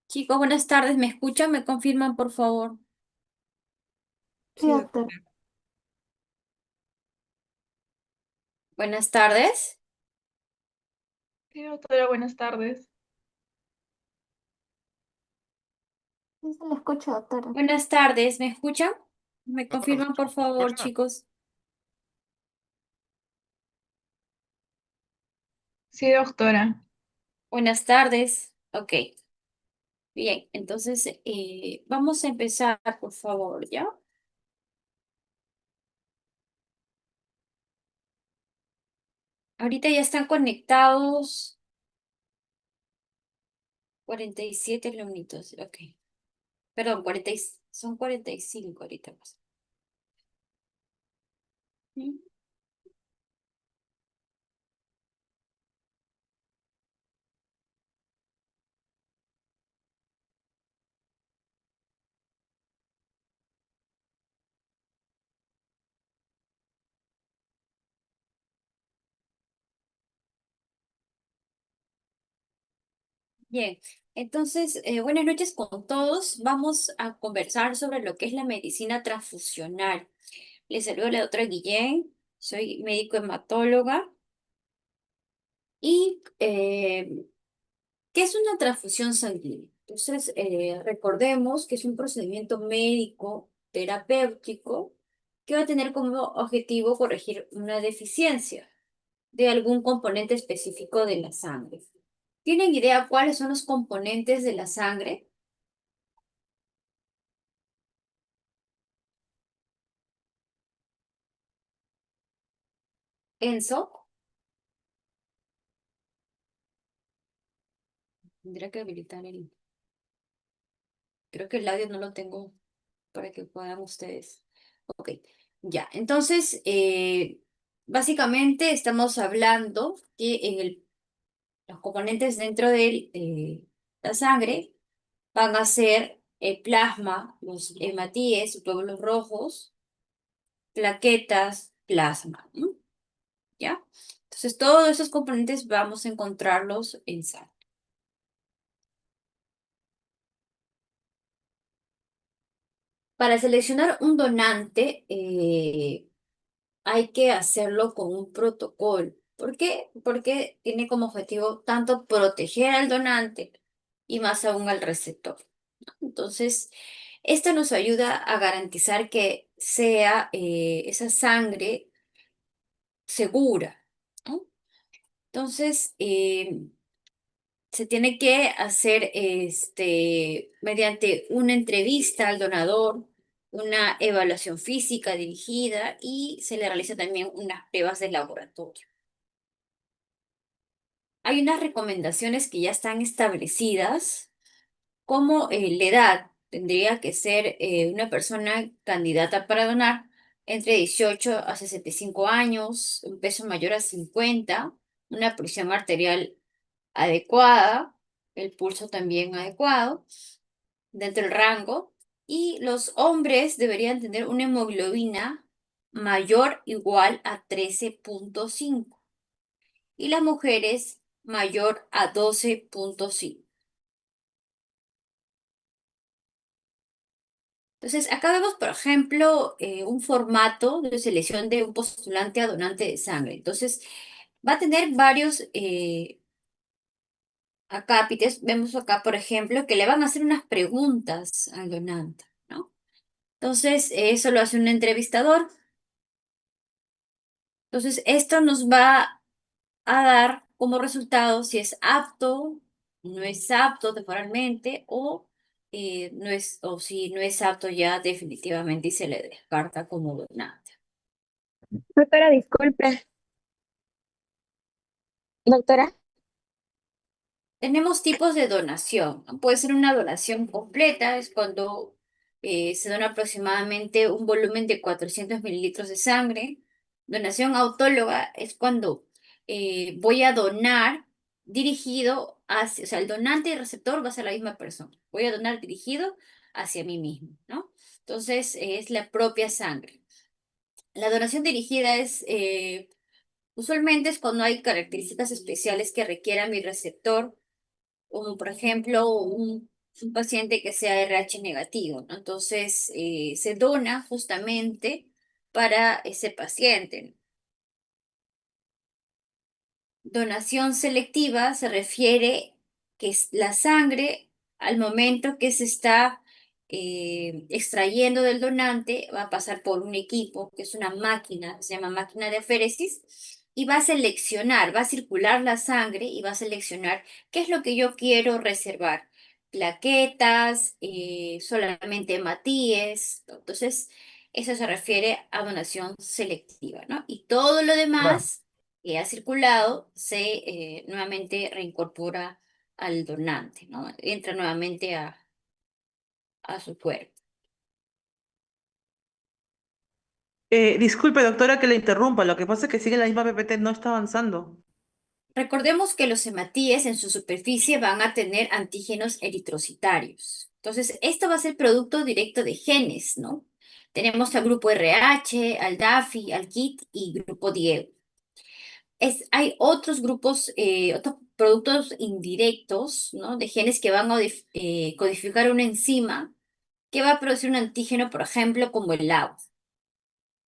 Chicos, buenas tardes. ¿Me escuchan? ¿Me confirman, por favor? Sí, Sí, doctor. doctora. Buenas tardes. Sí, doctora, buenas tardes. Sí, se le escucha, doctora. Buenas tardes. ¿Me escuchan? ¿Me Doctora, ¿nos confirman, por favor, escucha? chicos? Sí, doctora. Buenas tardes. Ok. Bien, entonces vamos a empezar, por favor, ¿ya? Ahorita ya están conectados 47 alumnitos. Ok. Perdón, son 45 ahorita más. ¿Mm? Bien, entonces, buenas noches con todos. Vamos a conversar sobre lo que es la medicina transfusional. Les saludo a la doctora Guillén, soy médico hematóloga y ¿qué es una transfusión sanguínea? Entonces, recordemos que es un procedimiento médico terapéutico que va a tener como objetivo corregir una deficiencia de algún componente específico de la sangre. ¿Tienen idea cuáles son los componentes de la sangre? Enzo, tendría que habilitar el... Creo que el audio no lo tengo para que puedan ustedes. Ok, ya. Entonces, básicamente estamos hablando que los componentes dentro de la sangre van a ser el plasma, los hematíes, glóbulos rojos, plaquetas, plasma, ¿no? ¿Ya? Entonces, todos esos componentes vamos a encontrarlos en sangre. Para seleccionar un donante, hay que hacerlo con un protocolo. ¿Por qué? Porque tiene como objetivo tanto proteger al donante y más aún al receptor. Entonces, esto nos ayuda a garantizar que sea esa sangre segura, ¿no? Entonces, se tiene que hacer mediante una entrevista al donador, una evaluación física dirigida y se le realiza también unas pruebas de laboratorio. Hay unas recomendaciones que ya están establecidas, como la edad. Tendría que ser una persona candidata para donar entre 18 a 65 años, un peso mayor a 50, una presión arterial adecuada, el pulso también adecuado, dentro del rango, y los hombres deberían tener una hemoglobina mayor o igual a 13,5 y las mujeres mayor a 12,5. Entonces, acá vemos, por ejemplo, un formato de selección de un postulante a donante de sangre. Entonces, va a tener varios acápites. Vemos acá, por ejemplo, que le van a hacer unas preguntas al donante, ¿no? Entonces, eso lo hace un entrevistador. Entonces, esto nos va a dar como resultado si es apto, no es apto temporalmente no es, o si no es apto ya definitivamente y se le descarta como donante. Doctora, disculpe. Doctora, Tenemos tipos de donación, ¿no? Puede ser una donación completa, es cuando se dona aproximadamente un volumen de 400 mililitros de sangre. Donación autóloga es cuando voy a donar dirigido hacia, o sea, el donante y el receptor va a ser la misma persona. Voy a donar dirigido hacia mí mismo, ¿no? Entonces, es la propia sangre. La donación dirigida usualmente es cuando hay características especiales que requiera mi receptor como por ejemplo un un paciente que sea RH negativo, ¿no? Entonces, se dona justamente para ese paciente. Donación selectiva se refiere que es la sangre al momento que se está extrayendo del donante va a pasar por un equipo que es una máquina, se llama máquina de aféresis, y va a seleccionar, va a circular la sangre y va a seleccionar qué es lo que yo quiero reservar. Plaquetas, solamente hematíes. Entonces, eso se refiere a donación selectiva, ¿no? Y todo lo Claro. demás que ha circulado se nuevamente reincorpora al donante, ¿no? Entra nuevamente a su cuerpo. Disculpe, doctora, que le interrumpa. Lo que pasa es que sigue la misma PPT, no está avanzando. Recordemos que los hematíes en su superficie van a tener antígenos eritrocitarios. Entonces, esto va a ser producto directo de genes, ¿no? Tenemos al grupo RH, al DAFI, al KIT y grupo Diego. Hay otros grupos, otros productos indirectos, ¿no? De genes que van a codificar una enzima que va a producir un antígeno, por ejemplo, como el LAU,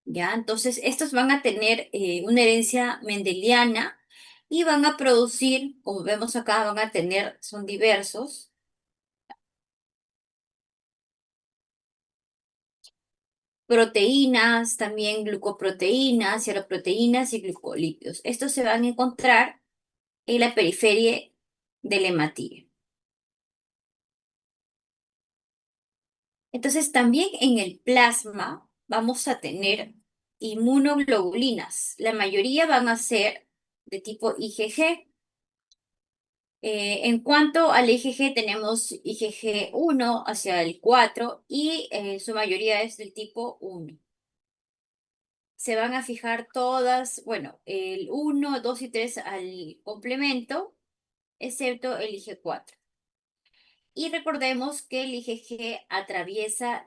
¿ya? Entonces, estos van a tener una herencia mendeliana y van a producir, como vemos acá, van a tener, son diversos, proteínas, también glucoproteínas, seroproteínas y glucolípidos. Estos se van a encontrar en la periferia del hematíe. Entonces, también en el plasma vamos a tener inmunoglobulinas. La mayoría van a ser de tipo IgG. En cuanto al IgG, tenemos IgG1 hacia el 4 y su mayoría es del tipo 1. Se van a fijar todas, bueno, el 1, 2 y 3 al complemento, excepto el IG4. Y recordemos que el IgG atraviesa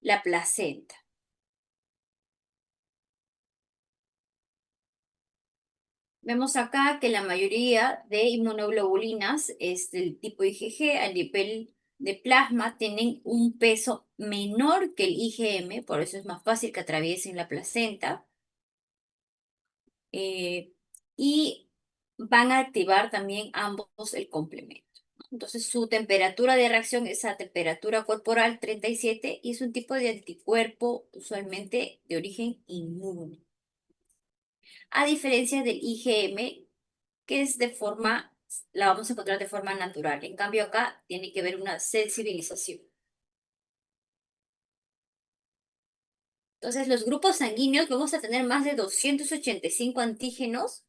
la placenta. Vemos acá que la mayoría de inmunoglobulinas es del tipo IgG a nivel de plasma, tienen un peso menor que el IgM, por eso es más fácil que atraviesen la placenta. eh, y van a activar también ambos el complemento. Entonces, su temperatura de reacción es a temperatura corporal 37 y es un tipo de anticuerpo usualmente de origen inmune. A diferencia del IgM, que es la vamos a encontrar de forma natural. En cambio, acá tiene que haber una sensibilización. Entonces, los grupos sanguíneos vamos a tener más de 285 antígenos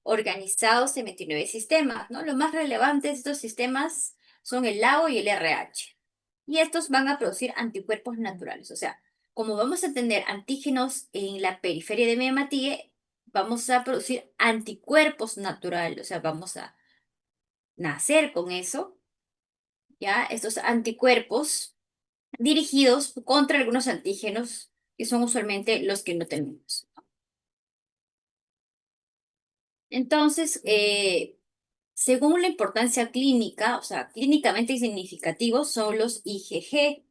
organizados en 29 sistemas, ¿no? Los más relevantes de estos sistemas son el LAO y el RH. Y estos van a producir anticuerpos naturales. O sea, como vamos a tener antígenos en la periferia de mi hematíe, vamos a producir anticuerpos naturales. O sea, vamos a nacer con eso, ¿ya? Estos anticuerpos dirigidos contra algunos antígenos que son usualmente los que no tenemos. Entonces, según la importancia clínica, o sea, clínicamente significativos son los IgG,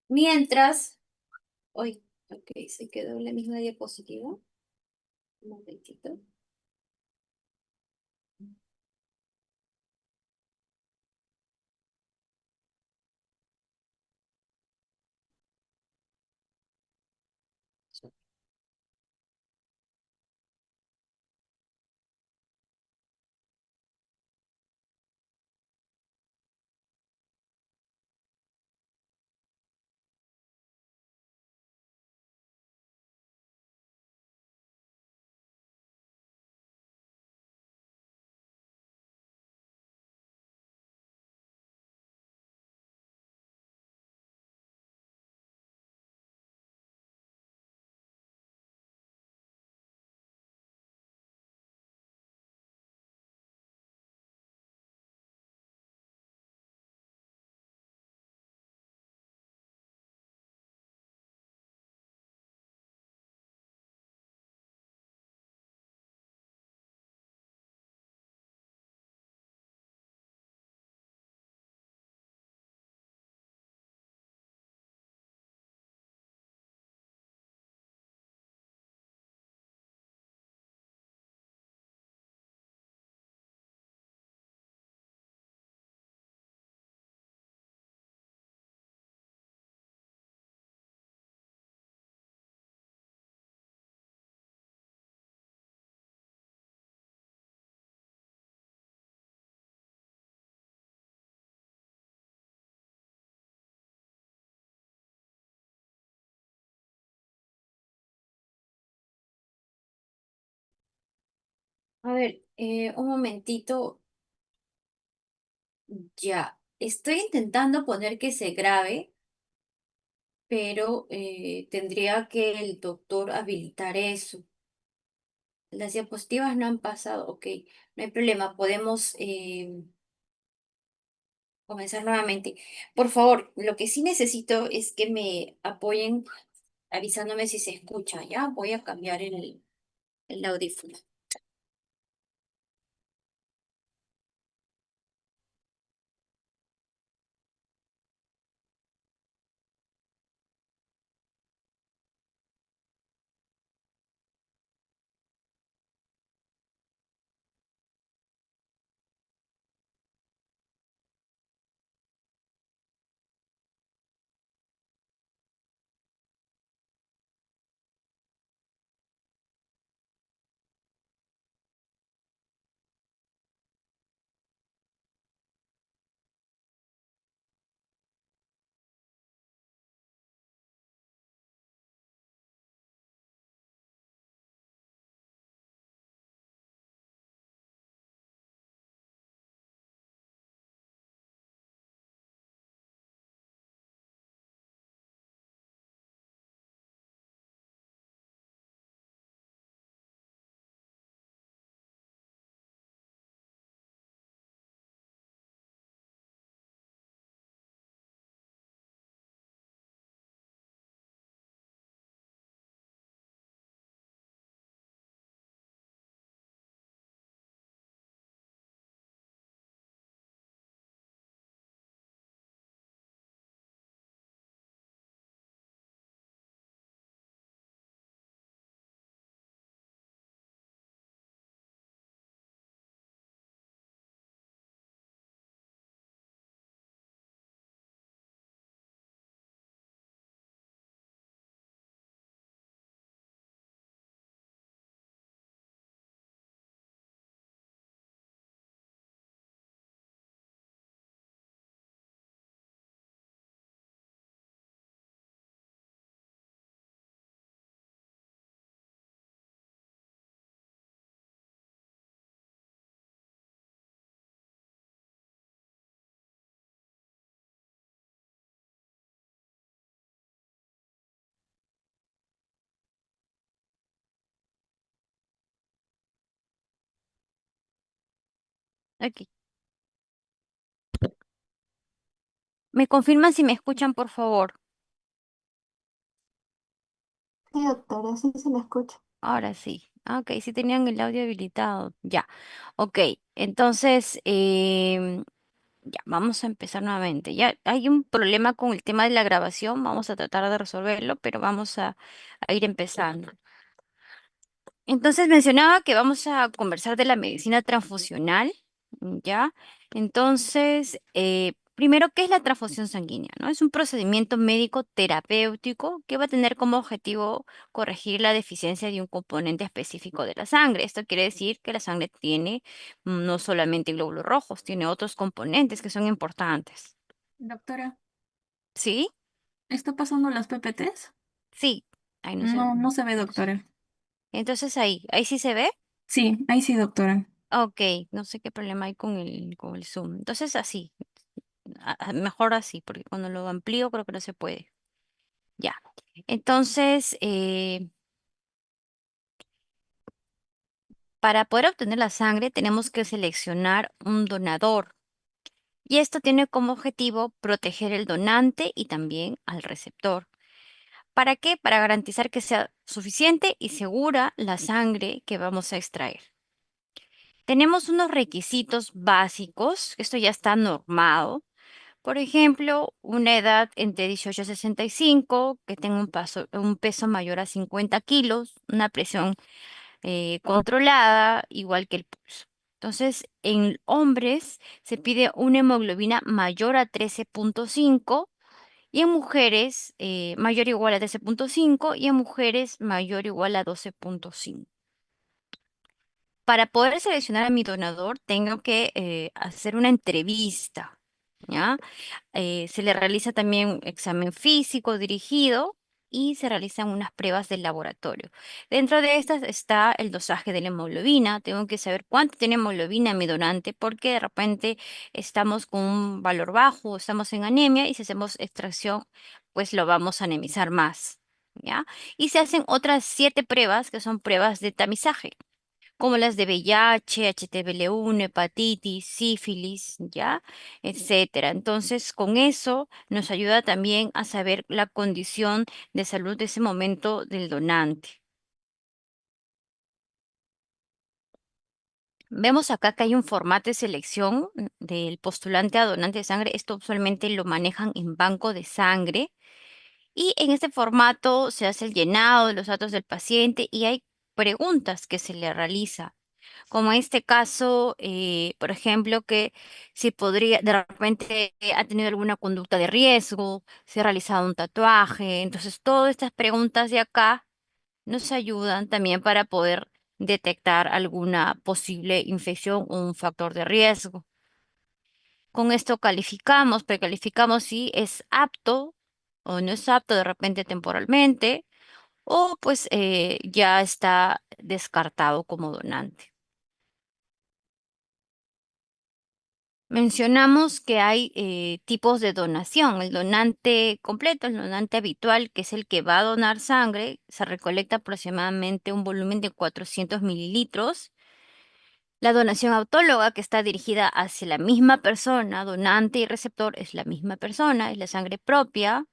mientras, hoy, ok, se quedó en la misma diapositiva, un momentito. A ver, un momentito, ya. Estoy intentando poner que se grabe, pero tendría que el doctor habilitar eso. Las diapositivas no han pasado, ok, no hay problema, podemos comenzar nuevamente. Por favor, lo que sí necesito es que me apoyen avisándome si se escucha, ¿ya? Voy a cambiar el audífono. Ok. ¿Me confirman si me escuchan, por favor? Sí, doctora, sí se la escucha. Ahora sí. Ah, ok, sí tenían el audio habilitado. Ya. Ok, entonces, ya, vamos a empezar nuevamente. Ya hay un problema con el tema de la grabación. Vamos a tratar de resolverlo, pero vamos a ir empezando. Entonces mencionaba que vamos a conversar de la medicina transfusional, ¿ya? Entonces, primero, ¿qué es la transfusión sanguínea? ¿No? Es un procedimiento médico terapéutico que va a tener como objetivo corregir la deficiencia de un componente específico de la sangre. Esto quiere decir que la sangre tiene no solamente glóbulos rojos, tiene otros componentes que son importantes. Doctora, ¿Sí? ¿está pasando las PPTs? Sí. Ahí no se... No, no se ve, doctora. Entonces ahí sí se ve. Sí, ahí sí, doctora. Ok, no sé qué problema hay con el Zoom. Entonces así, mejor así, porque cuando lo amplío creo que no se puede. Ya. Entonces, para poder obtener la sangre tenemos que seleccionar un donador. Y esto tiene como objetivo proteger el donante y también al receptor. ¿Para qué? Para garantizar que sea suficiente y segura la sangre que vamos a extraer. Tenemos unos requisitos básicos, esto ya está normado. Por ejemplo, una edad entre 18 y 65, que tenga un peso mayor a 50 kilos, una presión controlada, igual que el pulso. Entonces, en hombres se pide una hemoglobina mayor a 13,5 y en mujeres mayor o igual a 13,5 y en mujeres mayor o igual a 12,5. Para poder seleccionar a mi donador, tengo que hacer una entrevista, ¿ya? Se le realiza también un examen físico dirigido y se realizan unas pruebas del laboratorio. Dentro de estas está el dosaje de la hemoglobina. Tengo que saber cuánto tiene hemoglobina mi donante porque de repente estamos con un valor bajo, estamos en anemia y si hacemos extracción, pues lo vamos a anemizar más, ¿ya? Y se hacen otras 7 pruebas que son pruebas de tamizaje como las de VIH, HTV-1, hepatitis, sífilis, ¿ya? Etcétera. Entonces, con eso nos ayuda también a saber la condición de salud de ese momento del donante. Vemos acá que hay un formato de selección del postulante a donante de sangre. Esto usualmente lo manejan en banco de sangre. Y en este formato se hace el llenado de los datos del paciente y hay preguntas que se le realiza. Como en este caso, por ejemplo, que si podría, de repente ha tenido alguna conducta de riesgo, si ha realizado un tatuaje. Entonces, todas estas preguntas de acá nos ayudan también para poder detectar alguna posible infección o un factor de riesgo. Con esto precalificamos si es apto o no es apto de repente temporalmente o pues ya está descartado como donante. Mencionamos que hay tipos de donación. El donante completo, el donante habitual, que es el que va a donar sangre, se recolecta aproximadamente un volumen de 400 mililitros. La donación autóloga, que está dirigida hacia la misma persona, donante y receptor, es la misma persona, es la sangre propia.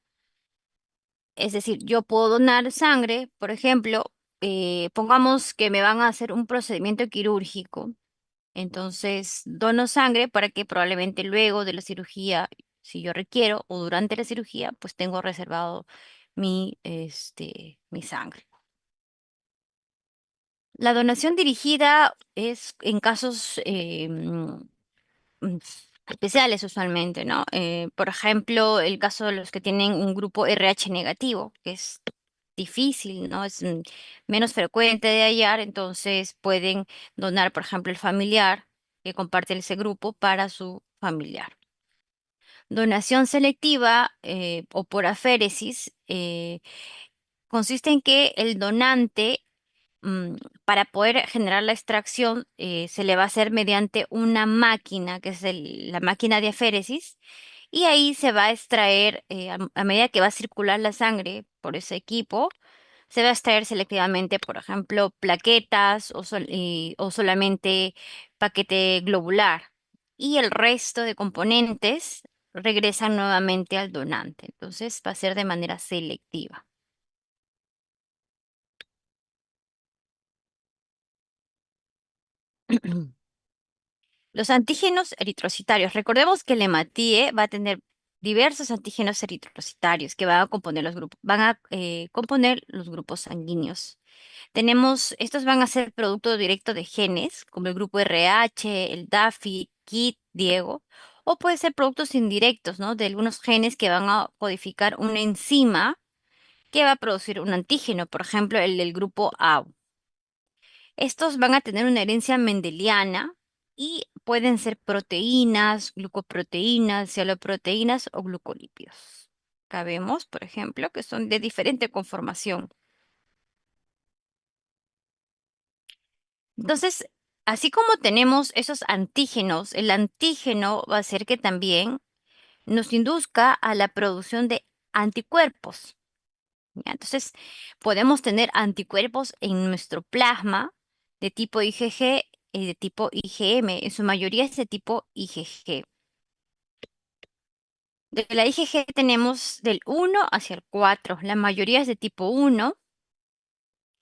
Es decir, yo puedo donar sangre, por ejemplo, pongamos que me van a hacer un procedimiento quirúrgico. Entonces, dono sangre para que probablemente luego de la cirugía, si yo requiero, o durante la cirugía, pues tengo reservado mi sangre. La donación dirigida es en casos mm, especiales usualmente, ¿no? Por ejemplo, el caso de los que tienen un grupo RH negativo, que es difícil, ¿no? Es menos frecuente de hallar, entonces pueden donar, por ejemplo, el familiar que comparte ese grupo para su familiar. Donación selectiva o por aféresis consiste en que el donante para poder generar la extracción, se le va a hacer mediante una máquina, que es la máquina de aféresis, y ahí se va a extraer, a medida que va a circular la sangre por ese equipo, se va a extraer selectivamente, por ejemplo, plaquetas o solamente paquete globular, y el resto de componentes regresan nuevamente al donante. Entonces va a ser de manera selectiva. Los antígenos eritrocitarios. Recordemos que el hematíe va a tener diversos antígenos eritrocitarios que van a componer componer los grupos sanguíneos. Estos van a ser producto directo de genes, como el grupo RH, el DAFI, KIT, Diego, o puede ser productos indirectos, ¿no? De algunos genes que van a codificar una enzima que va a producir un antígeno, por ejemplo, el del grupo AU. Estos van a tener una herencia mendeliana y pueden ser proteínas, glucoproteínas, cialoproteínas o glucolípidos. Acá vemos, por ejemplo, que son de diferente conformación. Entonces, así como tenemos esos antígenos, el antígeno va a hacer que también nos induzca a la producción de anticuerpos. ¿Ya? Entonces, podemos tener anticuerpos en nuestro plasma de tipo IgG y de tipo IgM. En su mayoría es de tipo IgG. De la IgG tenemos del 1 hacia el 4. La mayoría es de tipo 1.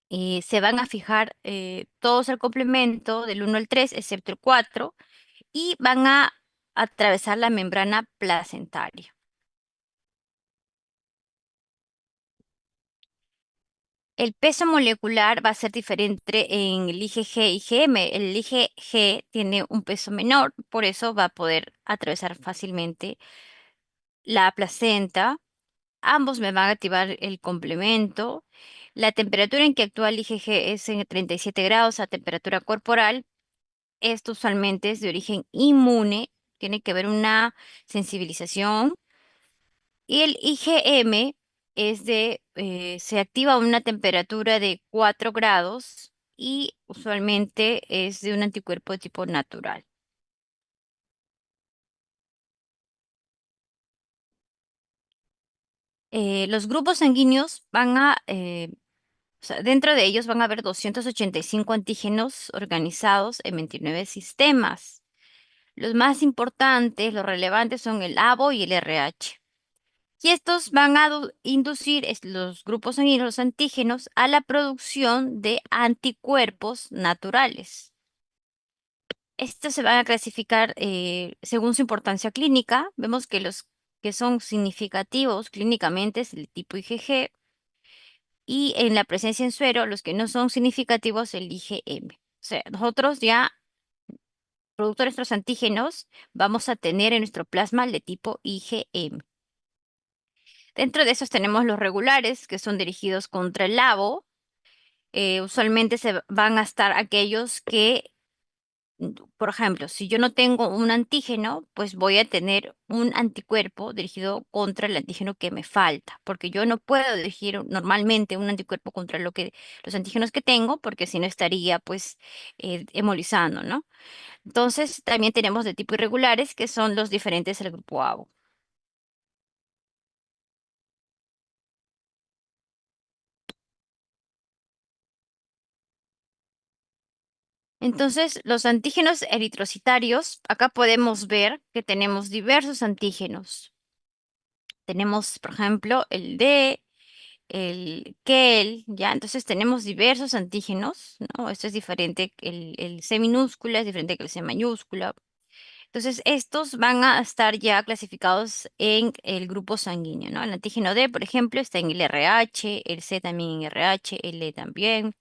Y se van a fijar todos al complemento del 1 al 3, excepto el 4, y van a atravesar la membrana placentaria. El peso molecular va a ser diferente en el IgG y IgM. El IgG tiene un peso menor, por eso va a poder atravesar fácilmente la placenta. Ambos me van a activar el complemento. La temperatura en que actúa el IgG es en 37 grados a temperatura corporal. Esto usualmente es de origen inmune, tiene que haber una sensibilización. Y el IgM es de se activa a una temperatura de 4 grados y usualmente es de un anticuerpo de tipo natural. Los grupos sanguíneos o sea, dentro de ellos van a haber 285 antígenos organizados en 29 sistemas. Los más importantes, los relevantes son el ABO y el RH. Y estos van a inducir los grupos sanguíneos, los antígenos, a la producción de anticuerpos naturales. Estos se van a clasificar según su importancia clínica. Vemos que los que son significativos clínicamente es el tipo IgG y en la presencia en suero, los que no son significativos, el IgM. O sea, nosotros ya, producto de nuestros antígenos, vamos a tener en nuestro plasma el de tipo IgM. Dentro de esos tenemos los regulares, que son dirigidos contra el labo. Usualmente se van a estar aquellos que, por ejemplo, si yo no tengo un antígeno, pues voy a tener un anticuerpo dirigido contra el antígeno que me falta, porque yo no puedo dirigir normalmente un anticuerpo contra los antígenos que tengo, porque si no estaría pues hemolizando, ¿no? Entonces también tenemos de tipo irregulares, que son los diferentes del grupo ABO. Entonces, los antígenos eritrocitarios, acá podemos ver que tenemos diversos antígenos. Tenemos, por ejemplo, el D, el KEL, ¿ya? Entonces tenemos diversos antígenos, ¿no? Esto es diferente, el C minúscula es diferente que el C mayúscula. Entonces, estos van a estar ya clasificados en el grupo sanguíneo, ¿no? El antígeno D, por ejemplo, está en el RH, el C también en RH, el E también,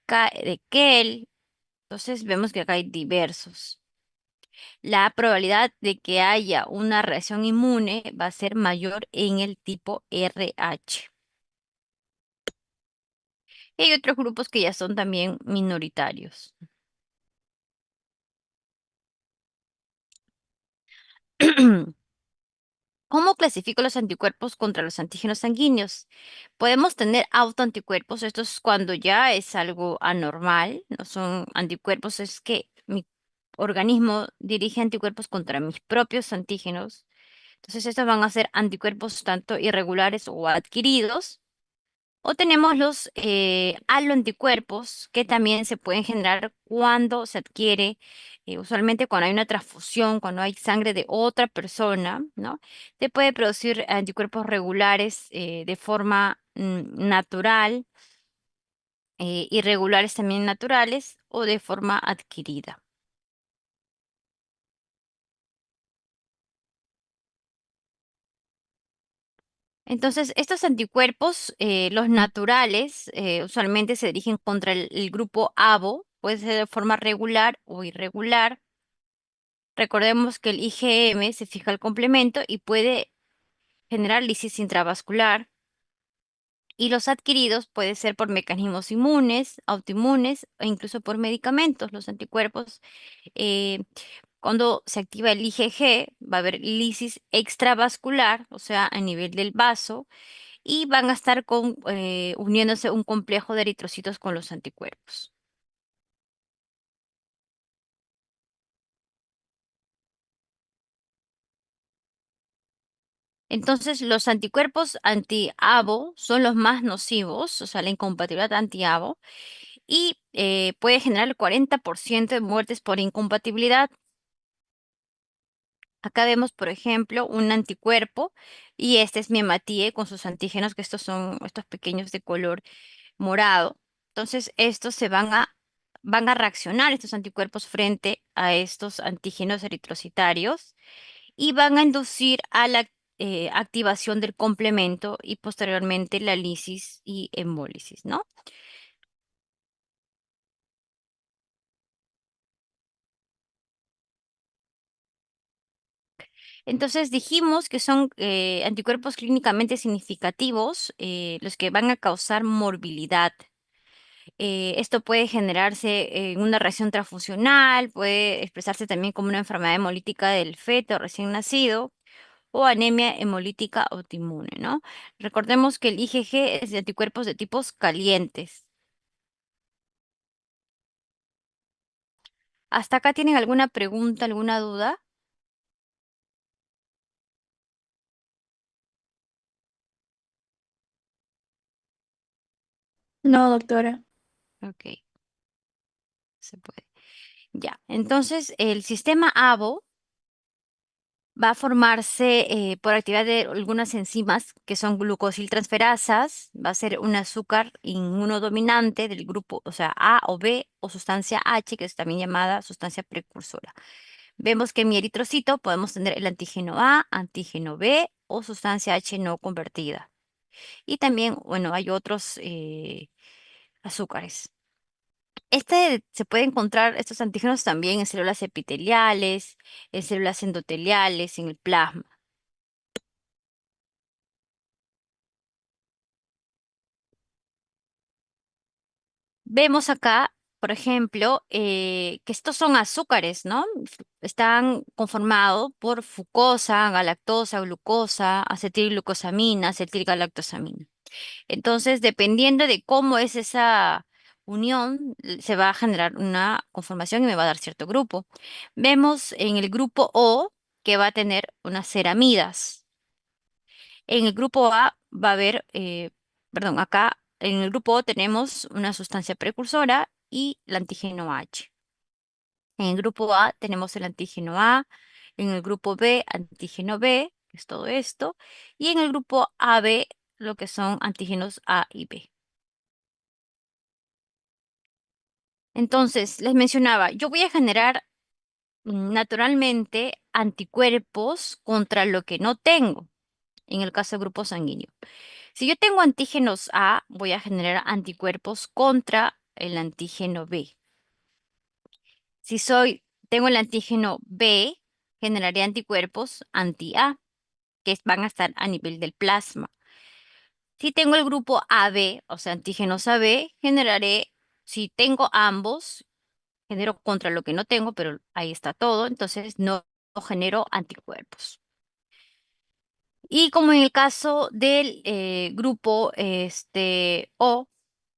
K de KEL. Entonces, vemos que acá hay diversos. La probabilidad de que haya una reacción inmune va a ser mayor en el tipo RH. Y hay otros grupos que ya son también minoritarios. ¿Cómo clasifico los anticuerpos contra los antígenos sanguíneos? Podemos tener autoanticuerpos, esto es cuando ya es algo anormal, no son anticuerpos, es que mi organismo dirige anticuerpos contra mis propios antígenos. Entonces estos van a ser anticuerpos tanto irregulares o adquiridos. O tenemos los aloanticuerpos que también se pueden generar cuando se adquiere, usualmente cuando hay una transfusión, cuando hay sangre de otra persona, ¿no? Se puede producir anticuerpos regulares de forma natural, irregulares también naturales o de forma adquirida. Entonces, estos anticuerpos, los naturales, usualmente se dirigen contra el grupo ABO, puede ser de forma regular o irregular. Recordemos que el IgM se fija al complemento y puede generar lisis intravascular. Y los adquiridos puede ser por mecanismos inmunes, autoinmunes o incluso por medicamentos. Los anticuerpos, eh, cuando se activa el IgG, va a haber lisis extravascular, o sea, a nivel del vaso y van a estar uniéndose un complejo de eritrocitos con los anticuerpos. Entonces, los anticuerpos anti-ABO son los más nocivos, o sea, la incompatibilidad anti-ABO, y puede generar el 40% de muertes por incompatibilidad. Acá vemos, por ejemplo, un anticuerpo, y este es Miematie con sus antígenos, que estos son estos pequeños de color morado. Entonces, estos van a reaccionar estos anticuerpos frente a estos antígenos eritrocitarios y van a inducir a la activación del complemento y posteriormente la lisis y hemólisis, ¿no? Entonces dijimos que son anticuerpos clínicamente significativos, los que van a causar morbilidad. Esto puede generarse en una reacción transfusional, puede expresarse también como una enfermedad hemolítica del feto recién nacido o anemia hemolítica autoinmune, ¿no? Recordemos que el IgG es de anticuerpos de tipos calientes. ¿Hasta acá tienen alguna pregunta, alguna duda? No, doctora. Ok, se puede. Ya, entonces el sistema ABO va a formarse por actividad de algunas enzimas que son glucosiltransferasas, va a ser un azúcar inmunodominante del grupo, o sea, A o B o sustancia H, que es también llamada sustancia precursora. Vemos que en mi eritrocito podemos tener el antígeno A, antígeno B o sustancia H no convertida. Y también, bueno, hay otros azúcares. Se puede encontrar estos antígenos también en células epiteliales, en células endoteliales, en el plasma. Vemos acá, por ejemplo, que estos son azúcares, ¿no? Están conformados por fructosa, galactosa, glucosa, acetilglucosamina, acetilgalactosamina. Entonces, dependiendo de cómo es esa unión, se va a generar una conformación y me va a dar cierto grupo. Vemos en el grupo O que va a tener unas ceramidas. En el grupo A va a haber, perdón, acá en el grupo O tenemos una sustancia precursora y el antígeno H. En el grupo A tenemos el antígeno A, en el grupo B antígeno B, que es todo esto, y en el grupo AB lo que son antígenos A y B. Entonces, les mencionaba, yo voy a generar naturalmente anticuerpos contra lo que no tengo, en el caso del grupo sanguíneo. Si yo tengo antígenos A, voy a generar anticuerpos contra el antígeno B. Si tengo el antígeno B, generaré anticuerpos anti-A, que van a estar a nivel del plasma. Si tengo el grupo AB, o sea, antígenos AB, si tengo ambos, genero contra lo que no tengo, pero ahí está todo, entonces no genero anticuerpos. Y como en el caso del grupo O,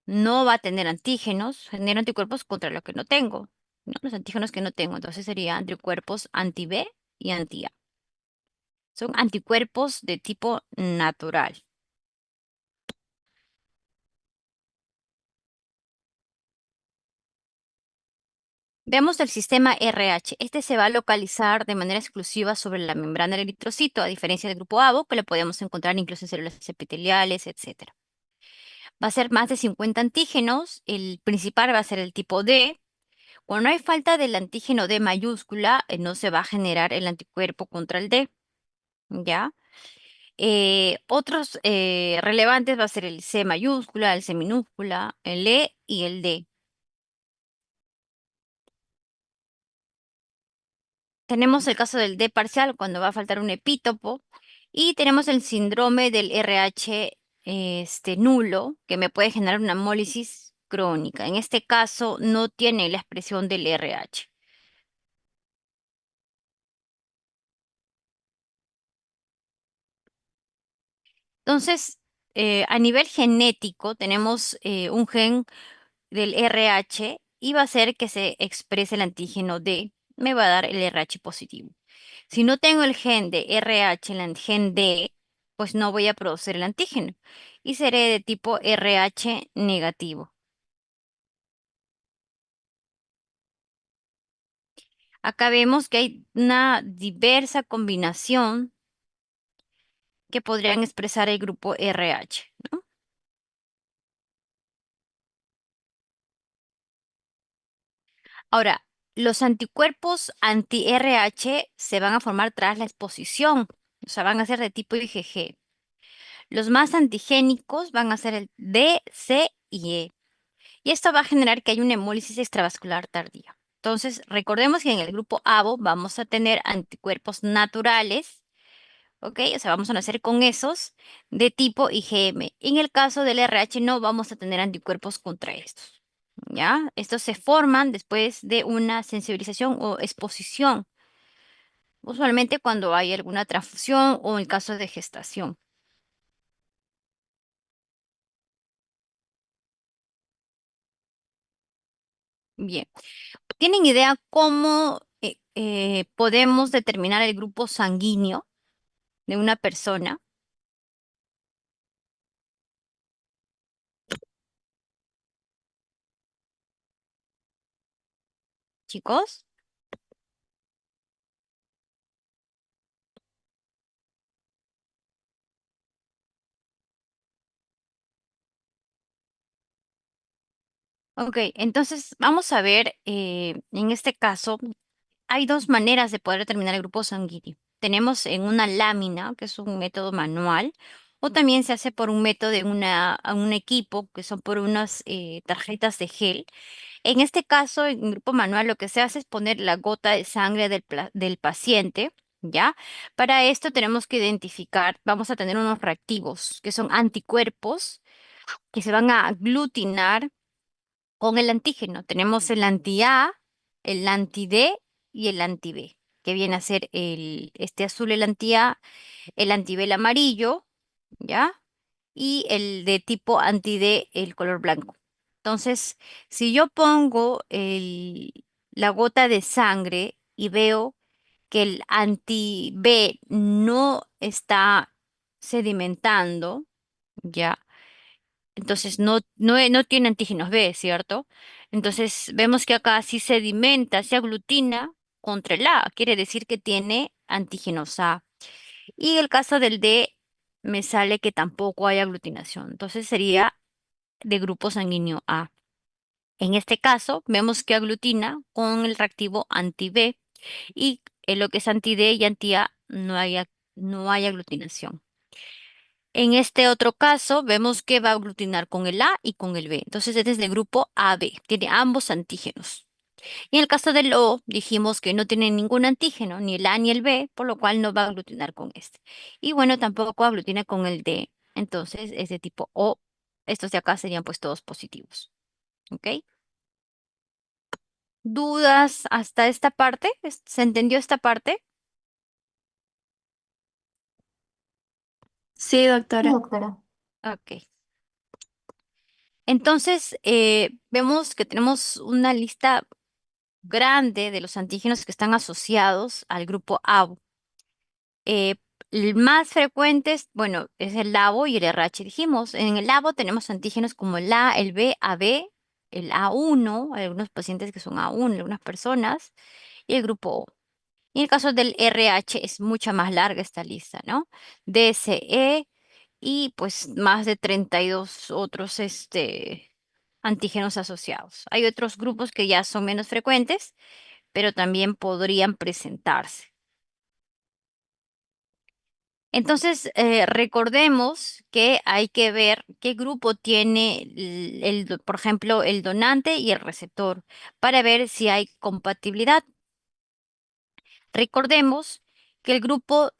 no va a tener antígenos, genero anticuerpos contra lo que no tengo, ¿no? Los antígenos que no tengo, entonces serían anticuerpos anti-B y anti-A. Son anticuerpos de tipo natural. Veamos el sistema RH. Este se va a localizar de manera exclusiva sobre la membrana del eritrocito, a diferencia del grupo ABO, que lo podemos encontrar incluso en células epiteliales, etc. Va a ser más de 50 antígenos. El principal va a ser el tipo D. Cuando hay falta del antígeno D mayúscula, no se va a generar el anticuerpo contra el D. ¿Ya? Otros relevantes va a ser el C mayúscula, el C minúscula, el E y el D. Tenemos el caso del D parcial cuando va a faltar un epítopo y tenemos el síndrome del RH nulo que me puede generar una hemólisis crónica. En este caso no tiene la expresión del RH. Entonces, a nivel genético tenemos un gen del RH y va a hacer que se exprese el antígeno D, me va a dar el RH positivo. Si no tengo el gen de RH, el gen D, pues no voy a producir el antígeno y seré de tipo RH negativo. Acá vemos que hay una diversa combinación que podrían expresar el grupo RH, ¿no? Ahora, los anticuerpos anti-RH se van a formar tras la exposición, o sea, van a ser de tipo IgG. Los más antigénicos van a ser el D, C y E. Y esto va a generar que haya una hemólisis extravascular tardía. Entonces, recordemos que en el grupo ABO vamos a tener anticuerpos naturales, ¿ok? O sea, vamos a nacer con esos de tipo IgM. En el caso del RH no vamos a tener anticuerpos contra estos, ¿ya? Estos se forman después de una sensibilización o exposición. usualmente cuando hay alguna transfusión o en caso de gestación. Bien, ¿tienen idea cómo podemos determinar el grupo sanguíneo de una persona? Chicos, ok, entonces vamos a ver, en este caso, hay dos maneras de poder determinar el grupo sanguíneo. Tenemos en una lámina, que es un método manual, o también se hace por un método de un equipo, que son por unas tarjetas de gel. En este caso, en el grupo manual, lo que se hace es poner la gota de sangre del paciente, ¿ya? Para esto tenemos que identificar, vamos a tener unos reactivos, que son anticuerpos, que se van a aglutinar con el antígeno. Tenemos el anti-A, el anti-D y el anti-B, que viene a ser este azul, el anti-A, el anti-B, el amarillo, ¿ya? Y el de tipo anti-D, el color blanco. Entonces, si yo pongo la gota de sangre y veo que el anti-B no está sedimentando, ¿ya? Entonces no tiene antígenos B, ¿cierto? Entonces vemos que acá sí sedimenta, se aglutina contra el A, quiere decir que tiene antígenos A. Y el caso del D me sale que tampoco hay aglutinación, entonces sería de grupo sanguíneo A. En este caso vemos que aglutina con el reactivo anti-B y en lo que es anti-D y anti-A no hay aglutinación. En este otro caso, vemos que va a aglutinar con el A y con el B. Entonces, este es del grupo AB, tiene ambos antígenos. Y en el caso del O, dijimos que no tiene ningún antígeno, ni el A ni el B, por lo cual no va a aglutinar con este. Y bueno, tampoco aglutina con el D. Entonces, es de tipo O. Estos de acá serían pues todos positivos. ¿Ok? ¿Dudas hasta esta parte? ¿Se entendió esta parte? Sí, doctora. Ok. Entonces, vemos que tenemos una lista grande de los antígenos que están asociados al grupo ABO. Eh, el más frecuentes, bueno, es el LABO y el RH. Dijimos, en el LABO tenemos antígenos como el A, el B, AB, el A1, hay algunos pacientes que son A1, algunas personas, y el grupo O. Y en el caso del RH es mucha más larga esta lista, ¿no? DSE y pues más de 32 otros antígenos asociados. Hay otros grupos que ya son menos frecuentes, pero también podrían presentarse. Entonces, recordemos que hay que ver qué grupo tiene, por ejemplo, el donante y el receptor, para ver si hay compatibilidad. Recordemos que el grupo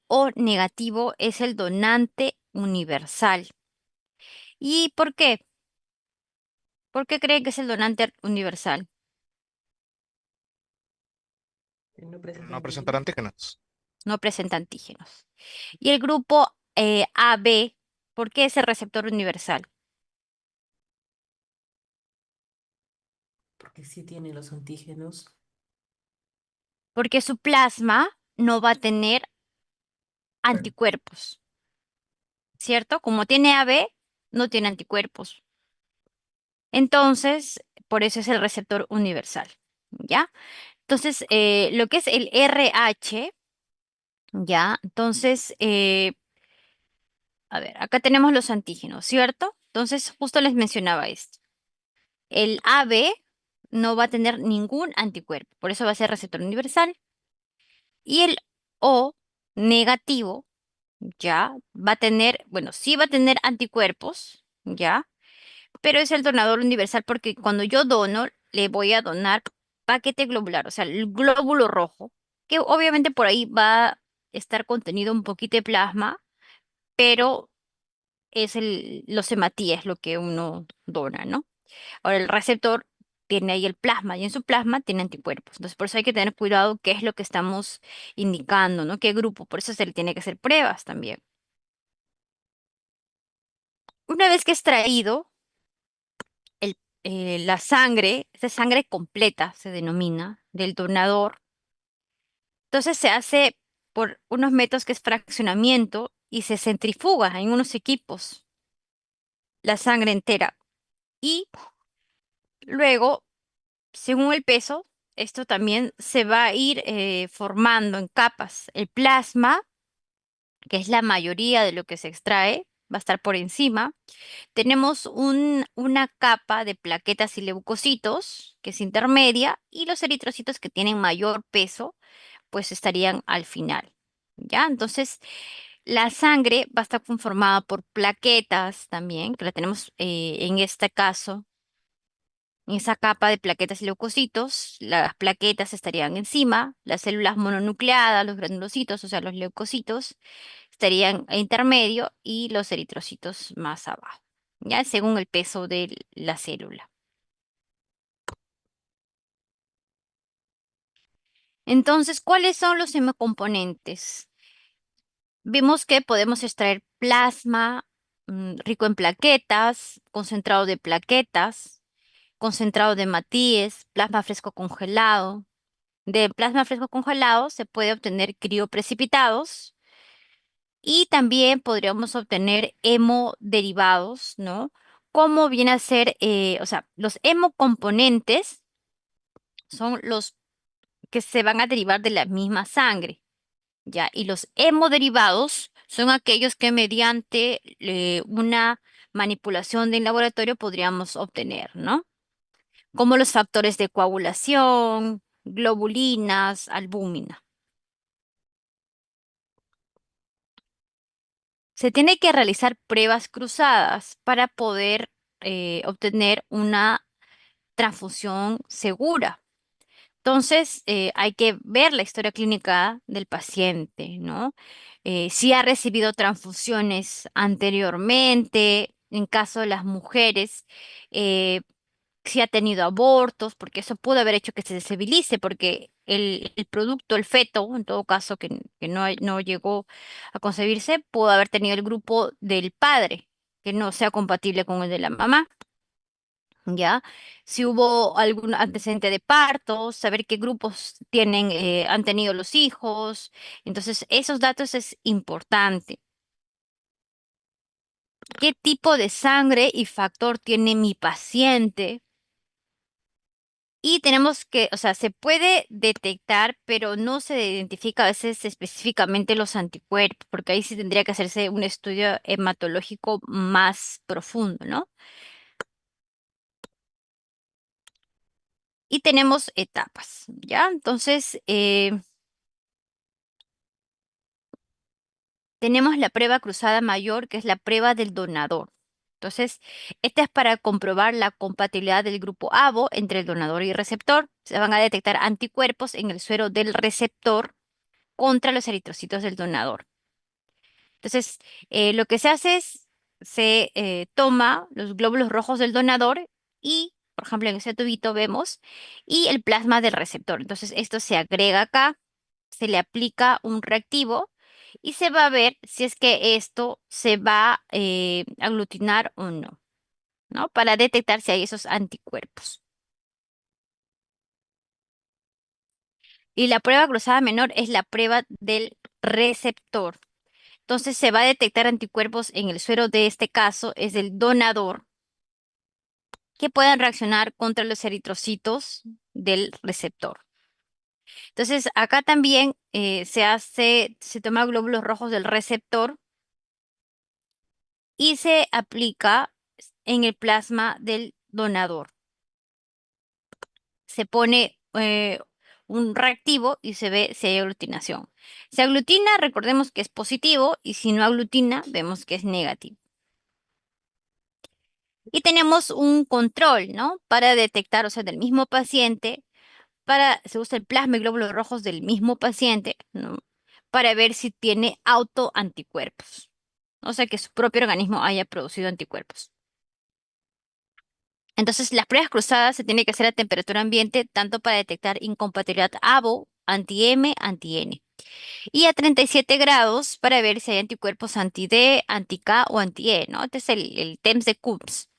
O negativo es el donante universal. ¿Y por qué? ¿Por qué creen que es el donante universal? No presenta No presentar antígenos. antígenos. No presenta antígenos. Y el grupo AB, ¿por qué es el receptor universal? Porque sí tiene los antígenos. Porque su plasma no va a tener anticuerpos, ¿cierto? Como tiene AB, no tiene anticuerpos. Entonces, por eso es el receptor universal, ¿ya? Entonces, lo que es el RH, ¿ya? Entonces, a ver, acá tenemos los antígenos, ¿cierto? Entonces, justo les mencionaba esto. El AB no va a tener ningún anticuerpo, por eso va a ser receptor universal. Y el O negativo, ya, va a tener, bueno, sí va a tener anticuerpos, ya, pero es el donador universal porque cuando yo dono, le voy a donar paquete globular, o sea, el glóbulo rojo, que obviamente por ahí va a estar contenido un poquito de plasma, pero es los hematíes lo que uno dona, ¿no? Ahora, el receptor tiene ahí el plasma y en su plasma tiene anticuerpos. Entonces, por eso hay que tener cuidado qué es lo que estamos indicando, ¿no? ¿Qué grupo? Por eso se le tiene que hacer pruebas también. Una vez que es traído la sangre, esa sangre completa se denomina, del donador, entonces se hace por unos métodos que es fraccionamiento y se centrifuga en unos equipos la sangre entera. Y luego, según el peso, esto también se va a ir formando en capas. El plasma, que es la mayoría de lo que se extrae, va a estar por encima. Tenemos una capa de plaquetas y leucocitos, que es intermedia, y los eritrocitos que tienen mayor peso, pues estarían al final. ¿Ya? Entonces, la sangre va a estar conformada por plaquetas también, que la tenemos en este caso, en esa capa de plaquetas y leucocitos. Las plaquetas estarían encima, las células mononucleadas, los granulocitos, o sea, los leucocitos, estarían a intermedio y los eritrocitos más abajo, ¿ya? Según el peso de la célula. Entonces, ¿cuáles son los hemocomponentes? Vimos que podemos extraer plasma rico en plaquetas, concentrado de plaquetas, concentrado de matíes, plasma fresco congelado. De plasma fresco congelado se puede obtener crioprecipitados y también podríamos obtener hemoderivados, ¿no? Como viene a ser, o sea, los hemocomponentes son los que se van a derivar de la misma sangre. ¿Ya? Y los hemoderivados son aquellos que mediante una manipulación de laboratorio podríamos obtener, ¿no? Como los factores de coagulación, globulinas, albúmina. Se tiene que realizar pruebas cruzadas para poder obtener una transfusión segura. Entonces, hay que ver la historia clínica del paciente, ¿no? Si ha recibido transfusiones anteriormente, en caso de las mujeres, eh, si ha tenido abortos, porque eso pudo haber hecho que se desensibilice, porque el producto, el feto, en todo caso, que no llegó a concebirse, pudo haber tenido el grupo del padre, que no sea compatible con el de la mamá. ¿Ya? Si hubo algún antecedente de parto, saber qué grupos tienen, han tenido los hijos. Entonces, esos datos es importante. ¿Qué tipo de sangre y factor tiene mi paciente? Y tenemos que, o sea, se puede detectar, pero no se identifica a veces específicamente los anticuerpos, porque ahí sí tendría que hacerse un estudio hematológico más profundo, ¿no? Y tenemos etapas, ¿ya? Entonces, tenemos la prueba cruzada mayor, que es la prueba del donador. Entonces, esta es para comprobar la compatibilidad del grupo ABO entre el donador y el receptor. Se van a detectar anticuerpos en el suero del receptor contra los eritrocitos del donador. Entonces, lo que se hace es, se toma los glóbulos rojos del donador y, por ejemplo, en ese tubito vemos, y el plasma del receptor. Entonces, esto se agrega acá, se le aplica un reactivo y se va a ver si es que esto se va a aglutinar o no, ¿no? Para detectar si hay esos anticuerpos. Y la prueba cruzada menor es la prueba del receptor. Entonces se va a detectar anticuerpos en el suero de este caso, es del donador, que puedan reaccionar contra los eritrocitos del receptor. Entonces acá también se toma glóbulos rojos del receptor y se aplica en el plasma del donador. Se pone un reactivo y se ve si hay aglutinación. Si aglutina, recordemos que es positivo y si no aglutina, vemos que es negativo. Y tenemos un control, ¿no? Para detectar, o sea, del mismo paciente, se usa el plasma y glóbulos rojos del mismo paciente, ¿no? Para ver si tiene autoanticuerpos. O sea, que su propio organismo haya producido anticuerpos. Entonces, las pruebas cruzadas se tienen que hacer a temperatura ambiente tanto para detectar incompatibilidad ABO, anti-M, anti-N. Y a 37 grados para ver si hay anticuerpos anti-D, anti-K o anti-E, ¿no? Este es el TEMS de Coombs.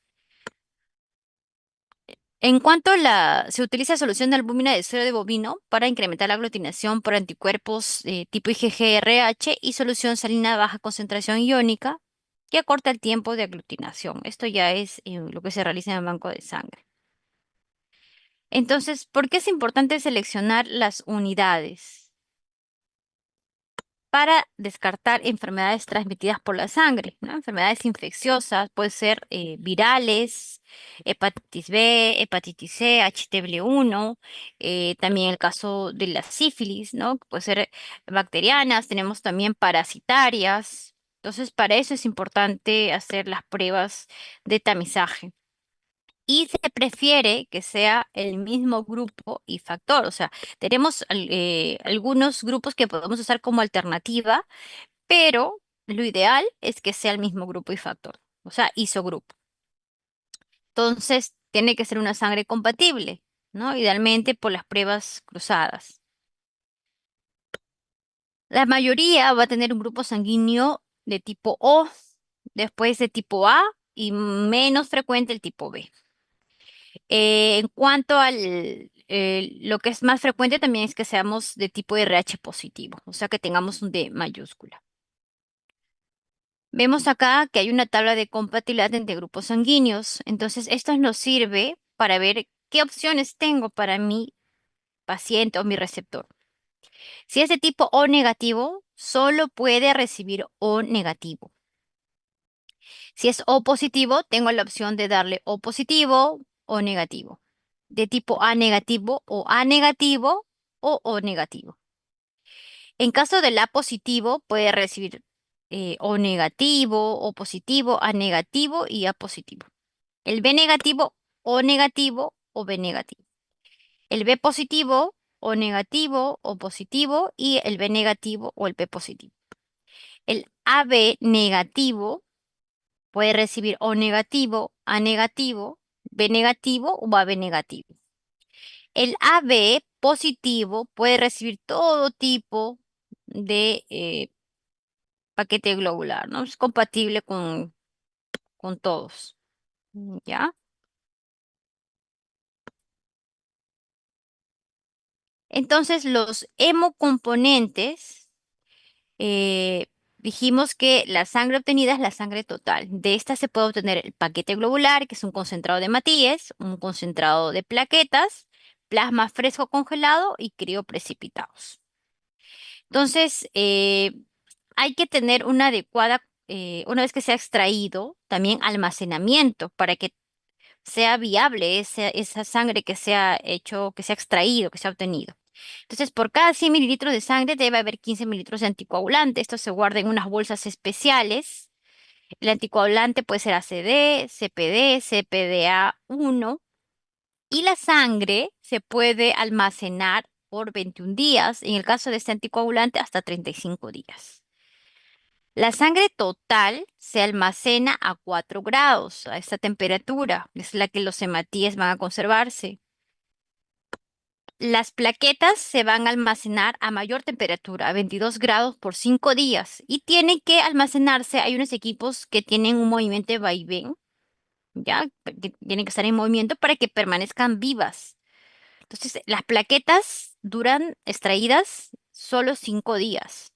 En cuanto a se utiliza solución de albúmina de suero de bovino para incrementar la aglutinación por anticuerpos tipo IgG-RH y solución salina de baja concentración iónica que acorta el tiempo de aglutinación. Esto ya es lo que se realiza en el banco de sangre. Entonces, ¿por qué es importante seleccionar las unidades? Para descartar enfermedades transmitidas por la sangre, ¿no? Enfermedades infecciosas, pueden ser virales, hepatitis B, hepatitis C, HTV1, también el caso de la sífilis, ¿no? Puede ser bacterianas, tenemos también parasitarias. Entonces, para eso es importante hacer las pruebas de tamizaje. Y se prefiere que sea el mismo grupo y factor. O sea, tenemos algunos grupos que podemos usar como alternativa, pero lo ideal es que sea el mismo grupo y factor, o sea, isogrupo. Entonces, tiene que ser una sangre compatible, ¿no? Idealmente por las pruebas cruzadas. La mayoría va a tener un grupo sanguíneo de tipo O, después de tipo A y menos frecuente el tipo B. En cuanto al lo que es más frecuente también es que seamos de tipo RH positivo, o sea que tengamos un D mayúscula. Vemos acá que hay una tabla de compatibilidad entre grupos sanguíneos. Entonces, esto nos sirve para ver qué opciones tengo para mi paciente o mi receptor. Si es de tipo O negativo, solo puede recibir O negativo. Si es O positivo, tengo la opción de darle O positivo o negativo. De tipo A negativo o A negativo o O negativo. En caso del A positivo, puede recibir O negativo, O positivo, A negativo y A positivo. El B negativo, O negativo o B negativo. El B positivo, O negativo o positivo y el B negativo o el P positivo. El AB negativo puede recibir O negativo, A negativo, B negativo o AB negativo. El AB positivo puede recibir todo tipo de paquete globular, ¿no? Es compatible con todos. ¿Ya? Entonces, los hemocomponentes, dijimos que la sangre obtenida es la sangre total. De esta se puede obtener el paquete globular, que es un concentrado de Matías, un concentrado de plaquetas, plasma fresco congelado y crioprecipitados. Entonces, hay que tener una adecuada, una vez que se ha extraído, también almacenamiento para que sea viable esa sangre que se ha hecho, que se ha extraído, que se ha obtenido. Entonces, por cada 100 mililitros de sangre debe haber 15 mililitros de anticoagulante. Esto se guarda en unas bolsas especiales. El anticoagulante puede ser ACD, CPD, CPDA1 y la sangre se puede almacenar por 21 días. En el caso de este anticoagulante, hasta 35 días. La sangre total se almacena a 4 grados, a esta temperatura, es la que los hematíes van a conservarse. Las plaquetas se van a almacenar a mayor temperatura, a 22 grados por 5 días, y tienen que almacenarse, hay unos equipos que tienen un movimiento de vaivén, ¿ya? Que tienen que estar en movimiento para que permanezcan vivas. Entonces, las plaquetas duran extraídas solo 5 días.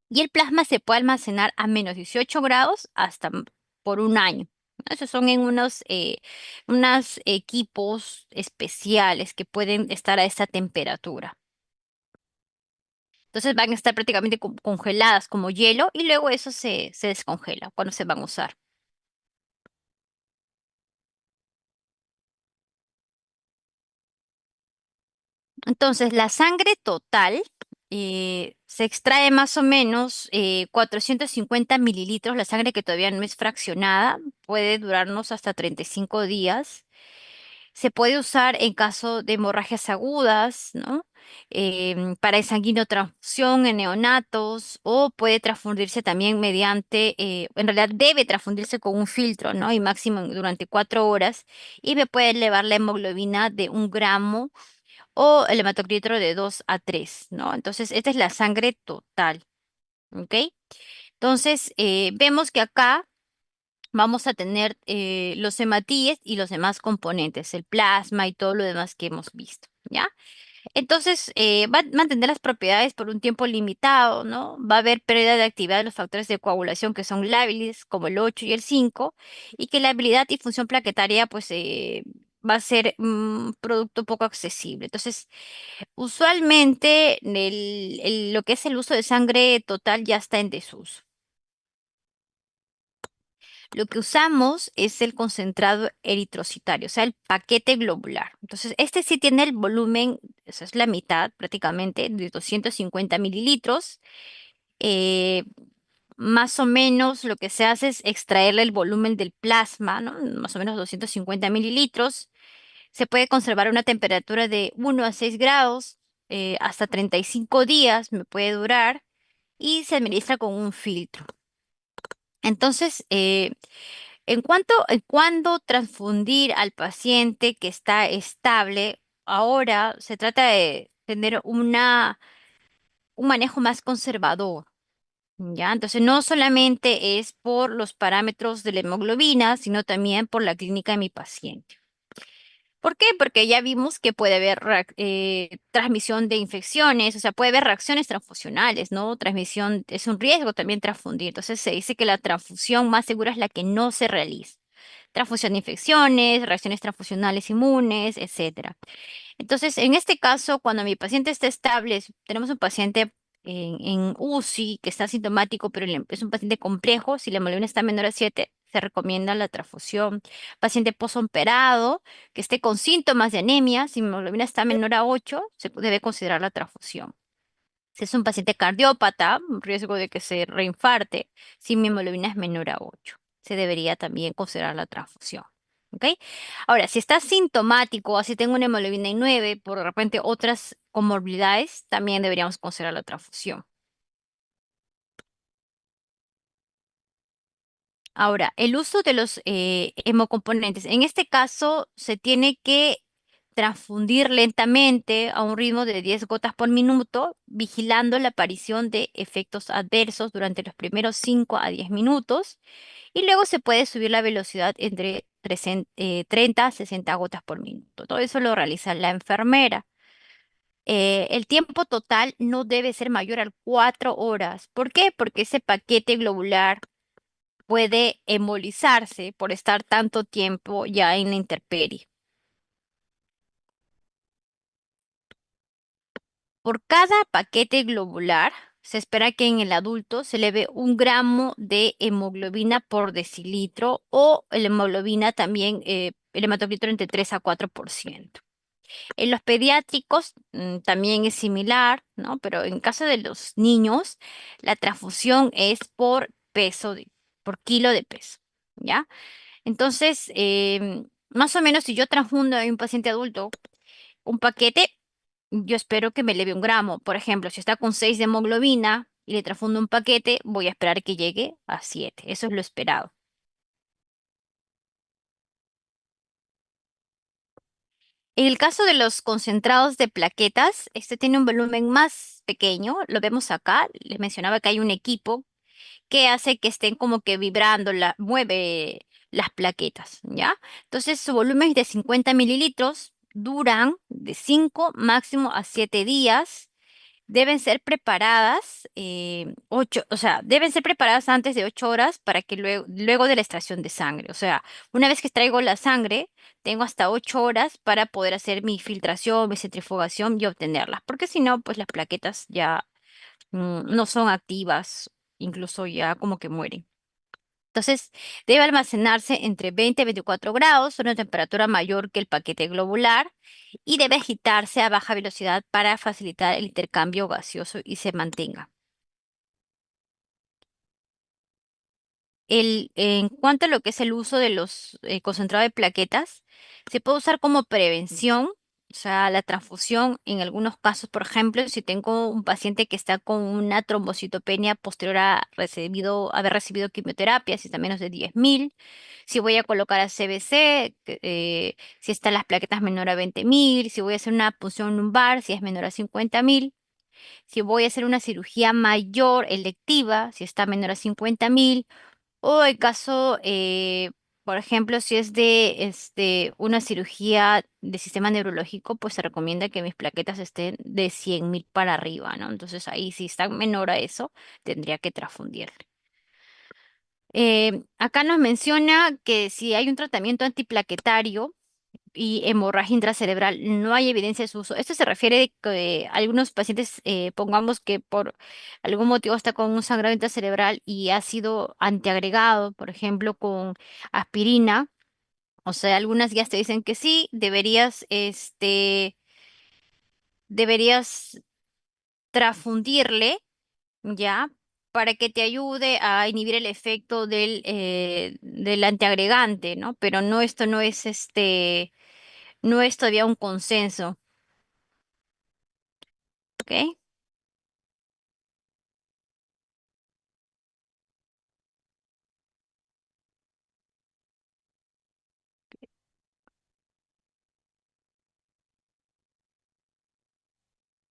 Y el plasma se puede almacenar a menos 18 grados hasta por un año, ¿no? Esos son en unos equipos especiales que pueden estar a esta temperatura. Entonces van a estar prácticamente congeladas como hielo y luego eso se descongela cuando se van a usar. Entonces, la sangre total se extrae más o menos 450 mililitros, la sangre que todavía no es fraccionada, puede durarnos hasta 35 días. Se puede usar en caso de hemorragias agudas, ¿no? Para transfusión en neonatos o puede transfundirse también mediante, en realidad debe transfundirse con un filtro, ¿no? Y máximo durante 4 horas y me puede elevar la hemoglobina de 1 gramo o el hematocritro de 2 a 3, ¿no? Entonces, esta es la sangre total, ¿ok? Entonces, vemos que acá vamos a tener los hematíes y los demás componentes, el plasma y todo lo demás que hemos visto, ¿ya? Entonces, va a mantener las propiedades por un tiempo limitado, ¿no? Va a haber pérdida de actividad de los factores de coagulación que son lábiles, como el 8 y el 5, y que la habilidad y función plaquetaria, pues, va a ser un producto poco accesible. Entonces, usualmente lo que es el uso de sangre total ya está en desuso. Lo que usamos es el concentrado eritrocitario, o sea, el paquete globular. Entonces, este sí tiene el volumen, esa es la mitad prácticamente, de 250 mililitros. Eh, Más o menos lo que se hace es extraerle el volumen del plasma, ¿no? Más o menos 250 mililitros. Se puede conservar a una temperatura de 1 a 6 grados, hasta 35 días me puede durar y se administra con un filtro. Entonces, en cuándo transfundir al paciente que está estable, ahora se trata de tener un manejo más conservador, ¿ya? Entonces, no solamente es por los parámetros de la hemoglobina, sino también por la clínica de mi paciente. ¿Por qué? Porque ya vimos que puede haber transmisión de infecciones, o sea, puede haber reacciones transfusionales, ¿no? Transmisión es un riesgo también transfundir. Entonces, se dice que la transfusión más segura es la que no se realiza. Transfusión de infecciones, reacciones transfusionales inmunes, etcétera. Entonces, en este caso, cuando mi paciente está estable, tenemos un paciente en UCI que está sintomático, pero es un paciente complejo, si la hemoglobina está menor a 7, se recomienda la transfusión. Paciente posoperado que esté con síntomas de anemia, si mi hemoglobina está menor a 8, se debe considerar la transfusión. Si es un paciente cardiópata, un riesgo de que se reinfarte, si mi hemoglobina es menor a 8, se debería también considerar la transfusión. ¿Ok? Ahora, si está sintomático, así tengo una hemoglobina de 9, por de repente otras comorbilidades, también deberíamos considerar la transfusión. Ahora, el uso de los hemocomponentes. En este caso, se tiene que transfundir lentamente a un ritmo de 10 gotas por minuto, vigilando la aparición de efectos adversos durante los primeros 5 a 10 minutos. Y luego se puede subir la velocidad entre 30 a 60 gotas por minuto. Todo eso lo realiza la enfermera. El tiempo total no debe ser mayor a 4 horas. ¿Por qué? Porque ese paquete globular puede embolizarse por estar tanto tiempo ya en la intemperie. Por cada paquete globular, se espera que en el adulto se eleve 1 gramo de hemoglobina por decilitro o la hemoglobina también, el hematocritro entre 3 a 4%. En los pediátricos también es similar, ¿no? Pero en caso de los niños, la transfusión es por peso, por kilo de peso, ¿ya? Entonces, más o menos si yo transfundo a un paciente adulto un paquete, yo espero que me eleve 1 gramo. Por ejemplo, si está con 6 de hemoglobina y le transfundo un paquete, voy a esperar que llegue a 7. Eso es lo esperado. En el caso de los concentrados de plaquetas, este tiene un volumen más pequeño. Lo vemos acá. Les mencionaba que hay un equipo que hace que estén como que vibrando, mueve las plaquetas, ¿ya? Entonces su volumen es de 50 mililitros, duran de 5 máximo a 7 días, deben ser preparadas o sea, deben ser preparadas antes de 8 horas para que luego de la extracción de sangre. O sea, una vez que extraigo la sangre, tengo hasta 8 horas para poder hacer mi filtración, mi centrifugación y obtenerlas, porque si no, pues las plaquetas ya no son activas, incluso ya como que mueren. Entonces, debe almacenarse entre 20 y 24 grados, a una temperatura mayor que el paquete globular, y debe agitarse a baja velocidad para facilitar el intercambio gaseoso y se mantenga. En cuanto a lo que es el uso de los concentrados de plaquetas, se puede usar como prevención, o sea, la transfusión en algunos casos, por ejemplo, si tengo un paciente que está con una trombocitopenia posterior a haber recibido quimioterapia, si está menos de 10.000, si voy a colocar a CBC, si están las plaquetas menor a 20.000, si voy a hacer una punción lumbar, si es menor a 50.000, si voy a hacer una cirugía mayor electiva, si está menor a 50.000, o el caso, por ejemplo, si es de una cirugía de sistema neurológico, pues se recomienda que mis plaquetas estén de 100.000 para arriba, ¿no? Entonces ahí, si está menor a eso, tendría que transfundirle. Acá nos menciona que si hay un tratamiento antiplaquetario y hemorragia intracerebral, no hay evidencia de su uso. Esto se refiere a que algunos pacientes, pongamos que por algún motivo está con un sangrado intracerebral y ha sido antiagregado, por ejemplo, con aspirina. O sea, algunas guías te dicen que sí, deberías transfundirle, ¿ya? Para que te ayude a inhibir el efecto del antiagregante, ¿no? Pero no, esto no es todavía un consenso, ¿ok?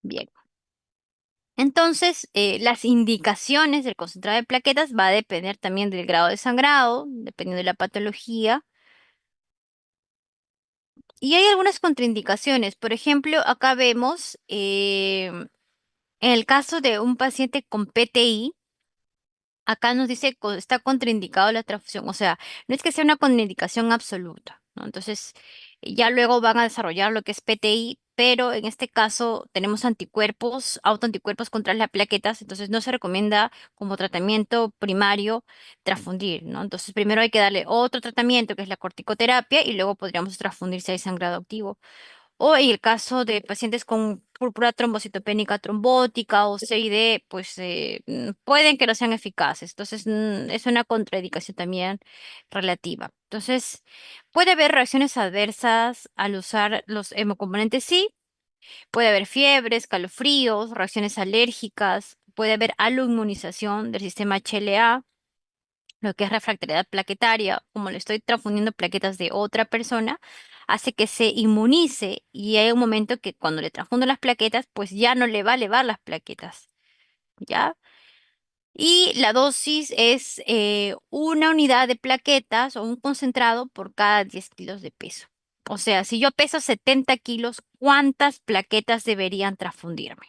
Bien. Entonces, las indicaciones del concentrado de plaquetas va a depender también del grado de sangrado, dependiendo de la patología. Y hay algunas contraindicaciones. Por ejemplo, acá vemos, en el caso de un paciente con PTI, acá nos dice que está contraindicado la transfusión. O sea, no es que sea una contraindicación absoluta, ¿no? Entonces, ya luego van a desarrollar lo que es PTI, pero en este caso tenemos anticuerpos, autoanticuerpos contra las plaquetas, entonces no se recomienda como tratamiento primario transfundir, ¿no? Entonces, primero hay que darle otro tratamiento, que es la corticoterapia, y luego podríamos transfundir si hay sangrado activo. O en el caso de pacientes con púrpura trombocitopénica trombótica o CID, pues pueden que no sean eficaces. Entonces, es una contraindicación también relativa. Entonces, puede haber reacciones adversas al usar los hemocomponentes, sí. Puede haber fiebre, escalofríos, reacciones alérgicas. Puede haber aloinmunización del sistema HLA, lo que es refractoriedad plaquetaria, como le estoy transfundiendo plaquetas de otra persona, hace que se inmunice y hay un momento que cuando le transfundo las plaquetas, pues ya no le va a elevar las plaquetas, ¿ya? Y la dosis es una unidad de plaquetas o un concentrado por cada 10 kilos de peso. O sea, si yo peso 70 kilos, ¿cuántas plaquetas deberían transfundirme?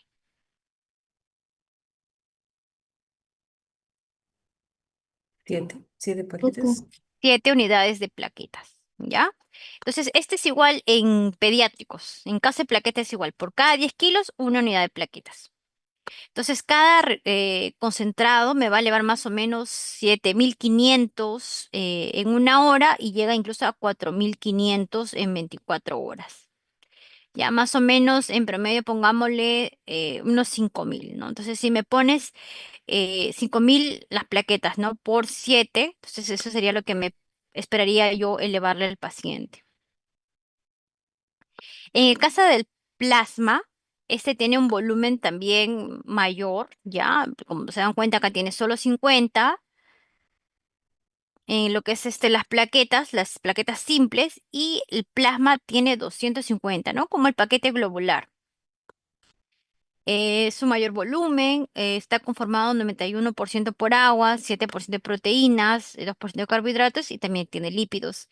7 paquetes. 7 unidades de plaquetas, ¿ya? Entonces, este es igual en pediátricos. En caso de plaqueta es igual. Por cada 10 kilos, una unidad de plaquetas. Entonces, cada concentrado me va a elevar más o menos 7.500 en una hora y llega incluso a 4.500 en 24 horas. Ya más o menos en promedio pongámosle unos 5.000, ¿no? Entonces, si me pones 5.000 las plaquetas, ¿no? Por 7, entonces eso sería lo que me esperaría yo elevarle al paciente. En el caso del plasma, este tiene un volumen también mayor, ¿ya? Como se dan cuenta, acá tiene solo 50. En lo que es las plaquetas simples, y el plasma tiene 250, ¿no? Como el paquete globular. Su mayor volumen está conformado 91% por agua, 7% de proteínas, 2% de carbohidratos y también tiene lípidos.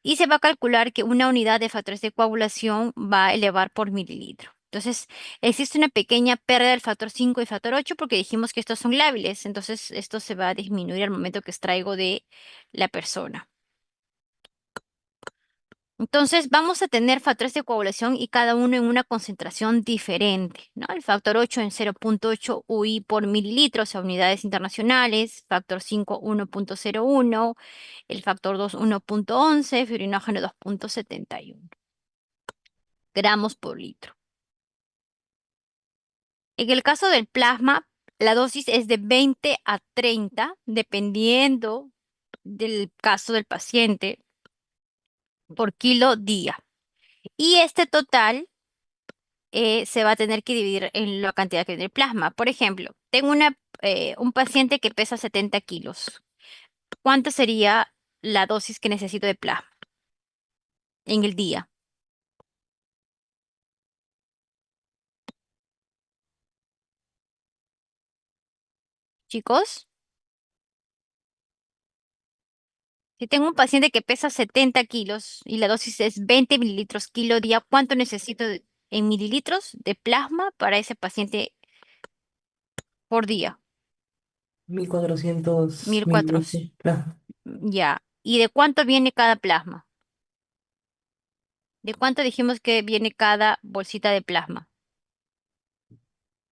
Y se va a calcular que una unidad de factores de coagulación va a elevar por mililitro. Entonces, existe una pequeña pérdida del factor 5 y factor 8 porque dijimos que estos son lábiles. Entonces, esto se va a disminuir al momento que extraigo de la persona. Entonces, vamos a tener factores de coagulación y cada uno en una concentración diferente, ¿no? El factor 8 en 0.8 UI por mililitro, o sea, unidades internacionales, factor 5 1.01, el factor 2 1.11, fibrinógeno 2.71 gramos por litro. En el caso del plasma, la dosis es de 20 a 30, dependiendo del caso del paciente por kilo día. Y este total se va a tener que dividir en la cantidad que tiene plasma. Por ejemplo, tengo un paciente que pesa 70 kilos. ¿Cuánto sería la dosis que necesito de plasma en el día? Chicos, si tengo un paciente que pesa 70 kilos y la dosis es 20 mililitros kilo día, ¿cuánto necesito en mililitros de plasma para ese paciente por día? 1400 1.400. mililitros. Claro. Ya. ¿Y de cuánto viene cada plasma? ¿De cuánto dijimos que viene cada bolsita de plasma?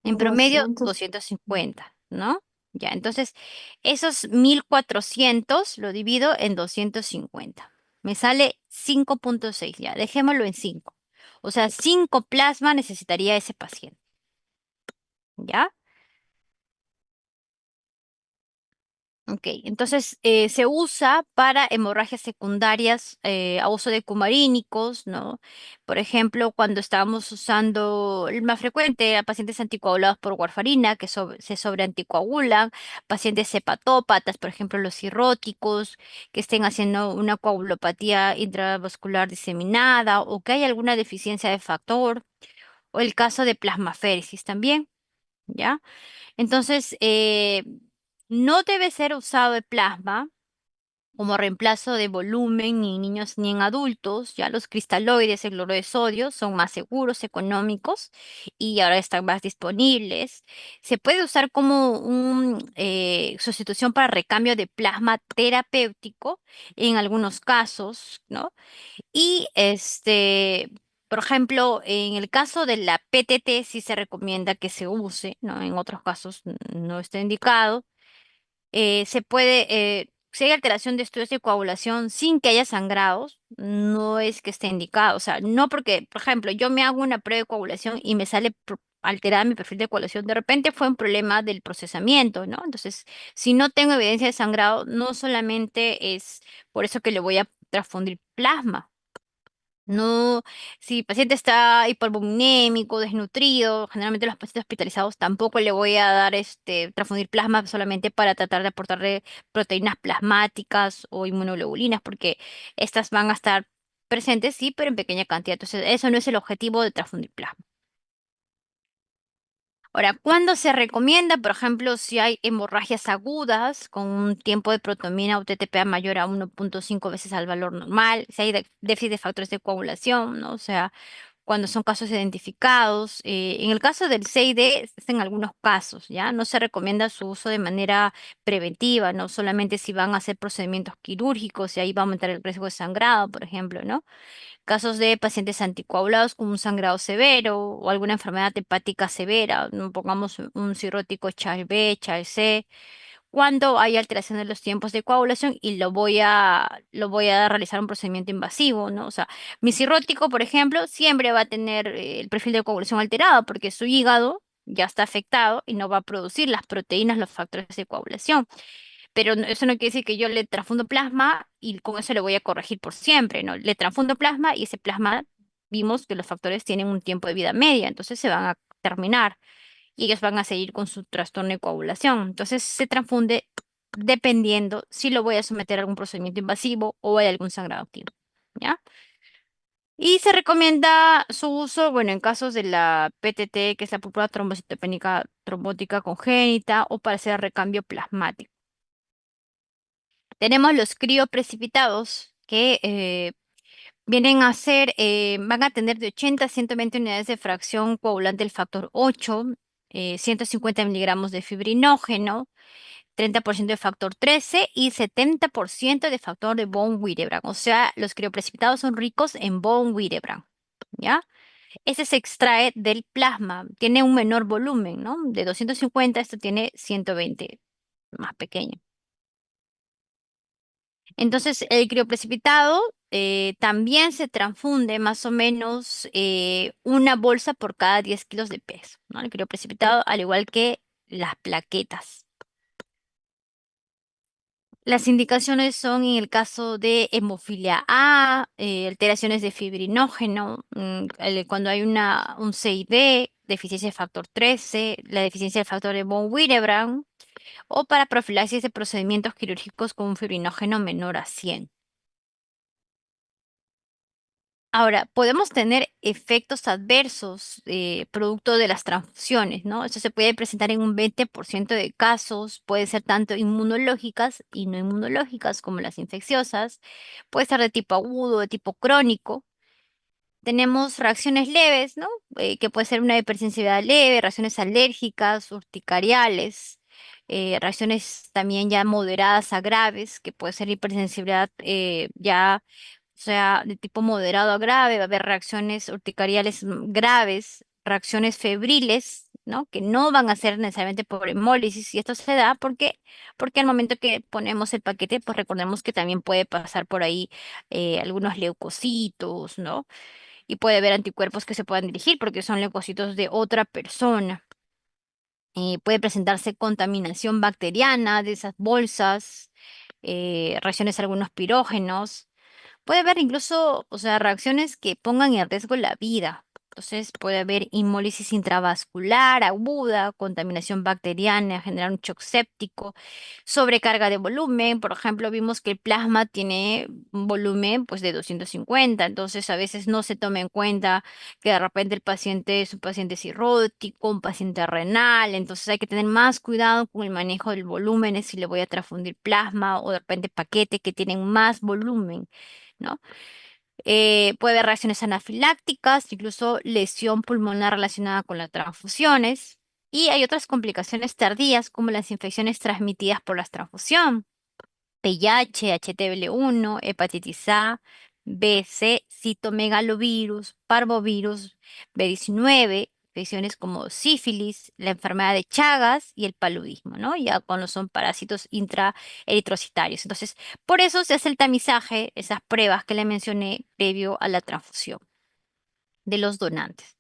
En promedio, 200. 250, ¿no? Ya, entonces, esos 1.400 lo divido en 250. Me sale 5,6, ya, dejémoslo en 5. O sea, 5 plasma necesitaría ese paciente, ¿ya? Ok, entonces se usa para hemorragias secundarias a uso de cumarínicos, ¿no? Por ejemplo, cuando estábamos usando, el más frecuente, a pacientes anticoagulados por warfarina, que se sobreanticoagulan, pacientes hepatópatas, por ejemplo, los cirróticos, que estén haciendo una coagulopatía intravascular diseminada o que hay alguna deficiencia de factor, o el caso de plasmaféresis también, ¿ya? Entonces, no debe ser usado el plasma como reemplazo de volumen ni en niños ni en adultos. Ya los cristaloides, el cloruro de sodio, son más seguros, económicos y ahora están más disponibles. Se puede usar como una sustitución para recambio de plasma terapéutico en algunos casos, ¿no? Y por ejemplo, en el caso de la PTT sí se recomienda que se use, ¿no? En otros casos no está indicado. Si hay alteración de estudios de coagulación sin que haya sangrados, no es que esté indicado. O sea, no porque, por ejemplo, yo me hago una prueba de coagulación y me sale alterada mi perfil de coagulación, de repente fue un problema del procesamiento, ¿no? Entonces, si no tengo evidencia de sangrado, no solamente es por eso que le voy a transfundir plasma. No, si el paciente está hipovolémico, desnutrido, generalmente los pacientes hospitalizados tampoco le voy a dar transfundir plasma solamente para tratar de aportarle proteínas plasmáticas o inmunoglobulinas, porque estas van a estar presentes, sí, pero en pequeña cantidad. Entonces, eso no es el objetivo de transfundir plasma. Ahora, ¿cuándo se recomienda? Por ejemplo, si hay hemorragias agudas con un tiempo de protomina o TTPA mayor a 1,5 veces al valor normal, si hay déficit de factores de coagulación, ¿no? O sea, cuando son casos identificados. En el caso del CID, es en algunos casos, ¿ya? No se recomienda su uso de manera preventiva, no solamente si van a hacer procedimientos quirúrgicos y ahí va a aumentar el riesgo de sangrado, por ejemplo, ¿no? Casos de pacientes anticoagulados con un sangrado severo o alguna enfermedad hepática severa, no pongamos un cirrótico Charles B, Charles C, cuando hay alteración de los tiempos de coagulación y lo voy a realizar un procedimiento invasivo, ¿no? O sea, mi cirrótico, por ejemplo, siempre va a tener el perfil de coagulación alterado porque su hígado ya está afectado y no va a producir las proteínas, los factores de coagulación. Pero eso no quiere decir que yo le transfundo plasma y con eso le voy a corregir por siempre, ¿no? Le transfundo plasma y ese plasma vimos que los factores tienen un tiempo de vida media, entonces se van a terminar y ellos van a seguir con su trastorno de coagulación. Entonces se transfunde dependiendo si lo voy a someter a algún procedimiento invasivo o hay algún sangrado activo, ¿ya? Y se recomienda su uso, bueno, en casos de la PTT, que es la púrpura trombocitopénica trombótica congénita, o para hacer recambio plasmático. Tenemos los crioprecipitados, que vienen a ser, van a tener de 80 a 120 unidades de fracción coagulante del factor 8, 150 miligramos de fibrinógeno, 30% de factor 13 y 70% de factor de von Willebrand. O sea, los crioprecipitados son ricos en von Willebrand, ¿ya? Ese se extrae del plasma, tiene un menor volumen, ¿no? De 250, esto tiene 120, más pequeño. Entonces, el crioprecipitado también se transfunde más o menos una bolsa por cada 10 kilos de peso, ¿no? El crioprecipitado, al igual que las plaquetas. Las indicaciones son en el caso de hemofilia A, alteraciones de fibrinógeno, cuando hay un CID, deficiencia de factor 13, la deficiencia del factor de von Willebrand, o para profilaxis de procedimientos quirúrgicos con un fibrinógeno menor a 100. Ahora, podemos tener efectos adversos producto de las transfusiones, ¿no? Eso se puede presentar en un 20% de casos, puede ser tanto inmunológicas y no inmunológicas como las infecciosas, puede ser de tipo agudo, de tipo crónico. Tenemos reacciones leves, ¿no? Que puede ser una hipersensibilidad leve, reacciones alérgicas, urticariales, reacciones también ya moderadas a graves, que puede ser hipersensibilidad ya, o sea, de tipo moderado a grave, va a haber reacciones urticariales graves, reacciones febriles, ¿no? Que no van a ser necesariamente por hemólisis, y esto se da porque al momento que ponemos el paquete, pues recordemos que también puede pasar por ahí algunos leucocitos, ¿no? Y puede haber anticuerpos que se puedan dirigir porque son leucocitos de otra persona. Puede presentarse contaminación bacteriana de esas bolsas, reacciones a algunos pirógenos. Puede haber incluso, o sea, reacciones que pongan en riesgo la vida. Entonces puede haber hemólisis intravascular aguda, contaminación bacteriana, generar un shock séptico, sobrecarga de volumen. Por ejemplo, vimos que el plasma tiene un volumen pues de 250, entonces a veces no se toma en cuenta que de repente el paciente es un paciente cirrótico, un paciente renal, entonces hay que tener más cuidado con el manejo del volumen, si le voy a transfundir plasma o de repente paquetes que tienen más volumen, ¿no? Puede haber reacciones anafilácticas, incluso lesión pulmonar relacionada con las transfusiones. Y hay otras complicaciones tardías como las infecciones transmitidas por la transfusión. VIH, HTV1, hepatitis A, B, C, citomegalovirus, parvovirus, B19, infecciones como sífilis, la enfermedad de Chagas y el paludismo, ¿no? Ya cuando son parásitos intraeritrocitarios. Entonces, por eso se hace el tamizaje, esas pruebas que le mencioné previo a la transfusión de los donantes.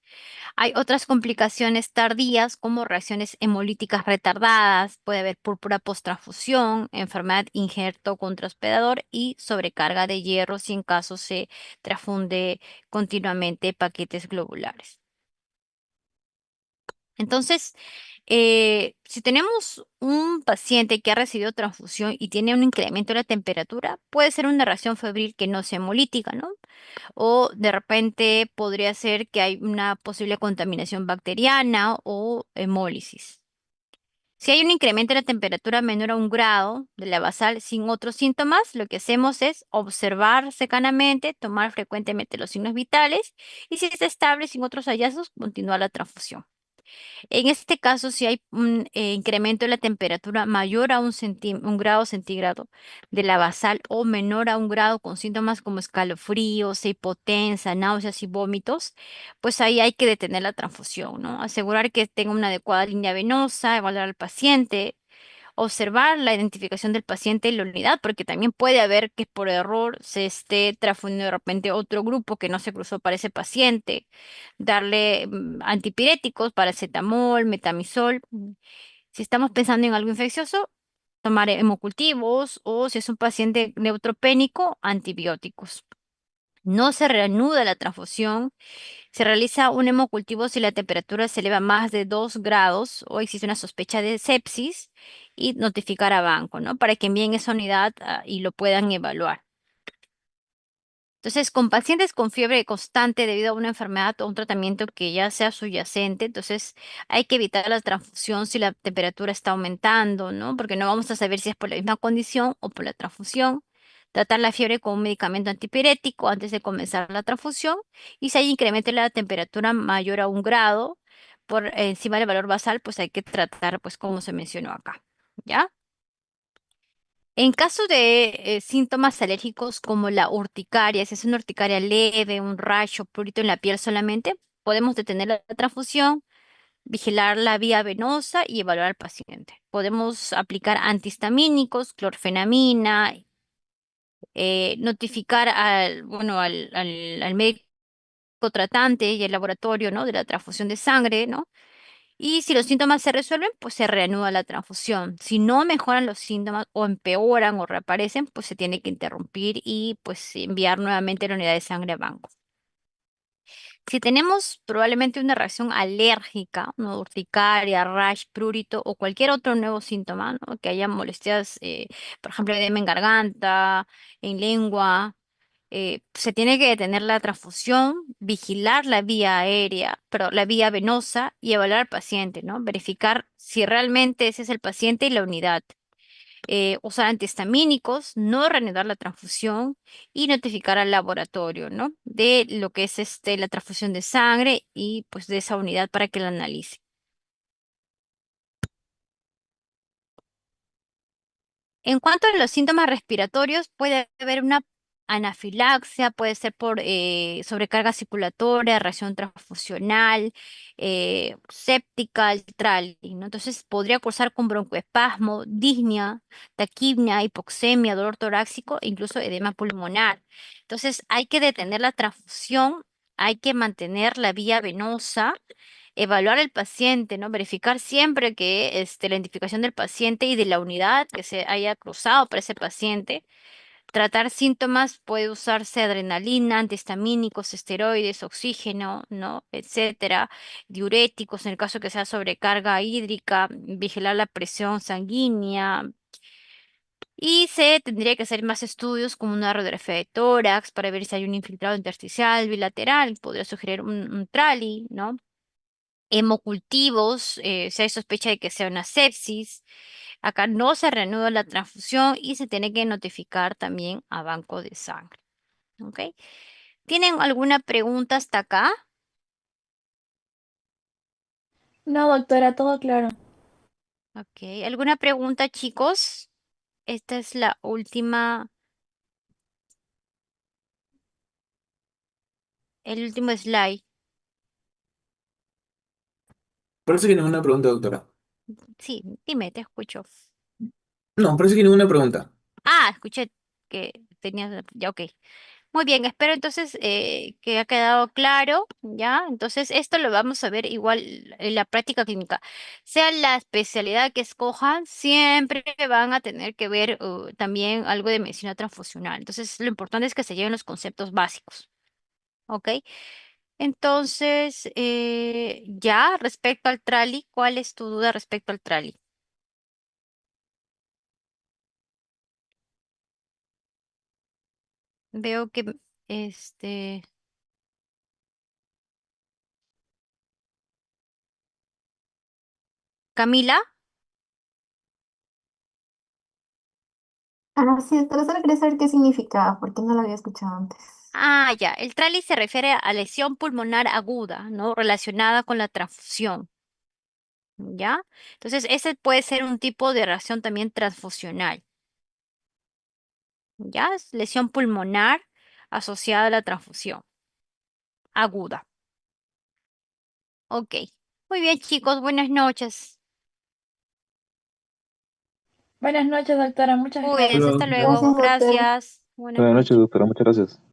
Hay otras complicaciones tardías como reacciones hemolíticas retardadas, puede haber púrpura postransfusión, enfermedad injerto contra hospedador y sobrecarga de hierro si en caso se transfunde continuamente paquetes globulares. Entonces, si tenemos un paciente que ha recibido transfusión y tiene un incremento de la temperatura, puede ser una reacción febril que no sea hemolítica, ¿no? O de repente podría ser que hay una posible contaminación bacteriana o hemólisis. Si hay un incremento de la temperatura menor a 1 grado de la basal sin otros síntomas, lo que hacemos es observar cercanamente, tomar frecuentemente los signos vitales y si está estable sin otros hallazgos, continuar la transfusión. En este caso, si hay un incremento de la temperatura mayor a 1 grado centígrado de la basal o menor a 1 grado con síntomas como escalofríos, hipotensa, náuseas y vómitos, pues ahí hay que detener la transfusión, ¿no? Asegurar que tenga una adecuada línea venosa, evaluar al paciente, observar la identificación del paciente y la unidad, porque también puede haber que por error se esté transfundiendo de repente otro grupo que no se cruzó para ese paciente, darle antipiréticos, paracetamol, metamizol. Si estamos pensando en algo infeccioso, tomar hemocultivos o si es un paciente neutropénico, antibióticos. No se reanuda la transfusión, se realiza un hemocultivo si la temperatura se eleva más de 2 grados o existe una sospecha de sepsis y notificar a banco, ¿no? Para que envíen esa unidad y lo puedan evaluar. Entonces, con pacientes con fiebre constante debido a una enfermedad o un tratamiento que ya sea subyacente, entonces hay que evitar la transfusión si la temperatura está aumentando, ¿no? Porque no vamos a saber si es por la misma condición o por la transfusión. Tratar la fiebre con un medicamento antipirético antes de comenzar la transfusión y si hay incremento en la temperatura mayor a 1 grado por encima del valor basal, pues hay que tratar, pues como se mencionó acá, ¿ya? En caso de síntomas alérgicos como la urticaria, si es una urticaria leve, un rash o prurito en la piel solamente, podemos detener la transfusión, vigilar la vía venosa y evaluar al paciente. Podemos aplicar antihistamínicos, clorfenamina, notificar al médico tratante y el laboratorio, ¿no? De la transfusión de sangre, ¿no? Y si los síntomas se resuelven, pues se reanuda la transfusión. Si no mejoran los síntomas o empeoran o reaparecen, pues se tiene que interrumpir y pues enviar nuevamente la unidad de sangre a banco. Si tenemos probablemente una reacción alérgica, ¿no? Urticaria, rash, prurito o cualquier otro nuevo síntoma, ¿no? Que haya molestias, por ejemplo, edema en garganta, en lengua, se tiene que detener la transfusión, vigilar la vía aérea, pero la vía venosa y evaluar al paciente, ¿no? Verificar si realmente ese es el paciente y la unidad. Usar antihistamínicos, no reanudar la transfusión y notificar al laboratorio, ¿no? De lo que es la transfusión de sangre y pues de esa unidad para que la analice. En cuanto a los síntomas respiratorios, puede haber una anafilaxia, puede ser por sobrecarga circulatoria, reacción transfusional, séptica, al trali, ¿no? Entonces podría cursar con broncoespasmo, disnea, taquipnea, hipoxemia, dolor torácico e incluso edema pulmonar. Entonces hay que detener la transfusión, hay que mantener la vía venosa, evaluar al paciente, ¿no? Verificar siempre que la identificación del paciente y de la unidad que se haya cruzado para ese paciente. Tratar síntomas puede usarse adrenalina, antihistamínicos, esteroides, oxígeno, ¿no? Etcétera. Diuréticos en el caso que sea sobrecarga hídrica, vigilar la presión sanguínea. Y se tendría que hacer más estudios como una radiografía de tórax para ver si hay un infiltrado intersticial bilateral. Podría sugerir un TRALI, ¿no? Hemocultivos, si hay sospecha de que sea una sepsis. Acá no se reanuda la transfusión y se tiene que notificar también a banco de sangre. ¿Ok? ¿Tienen alguna pregunta hasta acá? No, doctora, todo claro. Ok. ¿Alguna pregunta, chicos? Esta es la última, el último slide. Parece que ninguna pregunta, doctora. Sí, dime, te escucho. No, parece que ninguna pregunta. Ah, escuché que tenías, ya, ok. Muy bien, espero entonces que ha quedado claro, ¿ya? Entonces esto lo vamos a ver igual en la práctica clínica. Sea la especialidad que escojan, siempre van a tener que ver también algo de medicina transfusional. Entonces lo importante es que se lleven los conceptos básicos, ¿ok? Entonces, ya respecto al trali, ¿cuál es tu duda respecto al trali? Veo que este... Camila. Ah, sí, doctora, solo quería saber qué significaba, porque no lo había escuchado antes. Ah, ya. El TRALI se refiere a lesión pulmonar aguda, ¿no? Relacionada con la transfusión, ¿ya? Entonces, ese puede ser un tipo de reacción también transfusional, ¿ya? Es lesión pulmonar asociada a la transfusión aguda. Ok. Muy bien, chicos. Buenas noches. Buenas noches, doctora, muchas Cuídense. gracias. Hasta Hola. luego. Gracias, doctora. Gracias. Buenas Buenas noches, noches. doctora. Muchas gracias.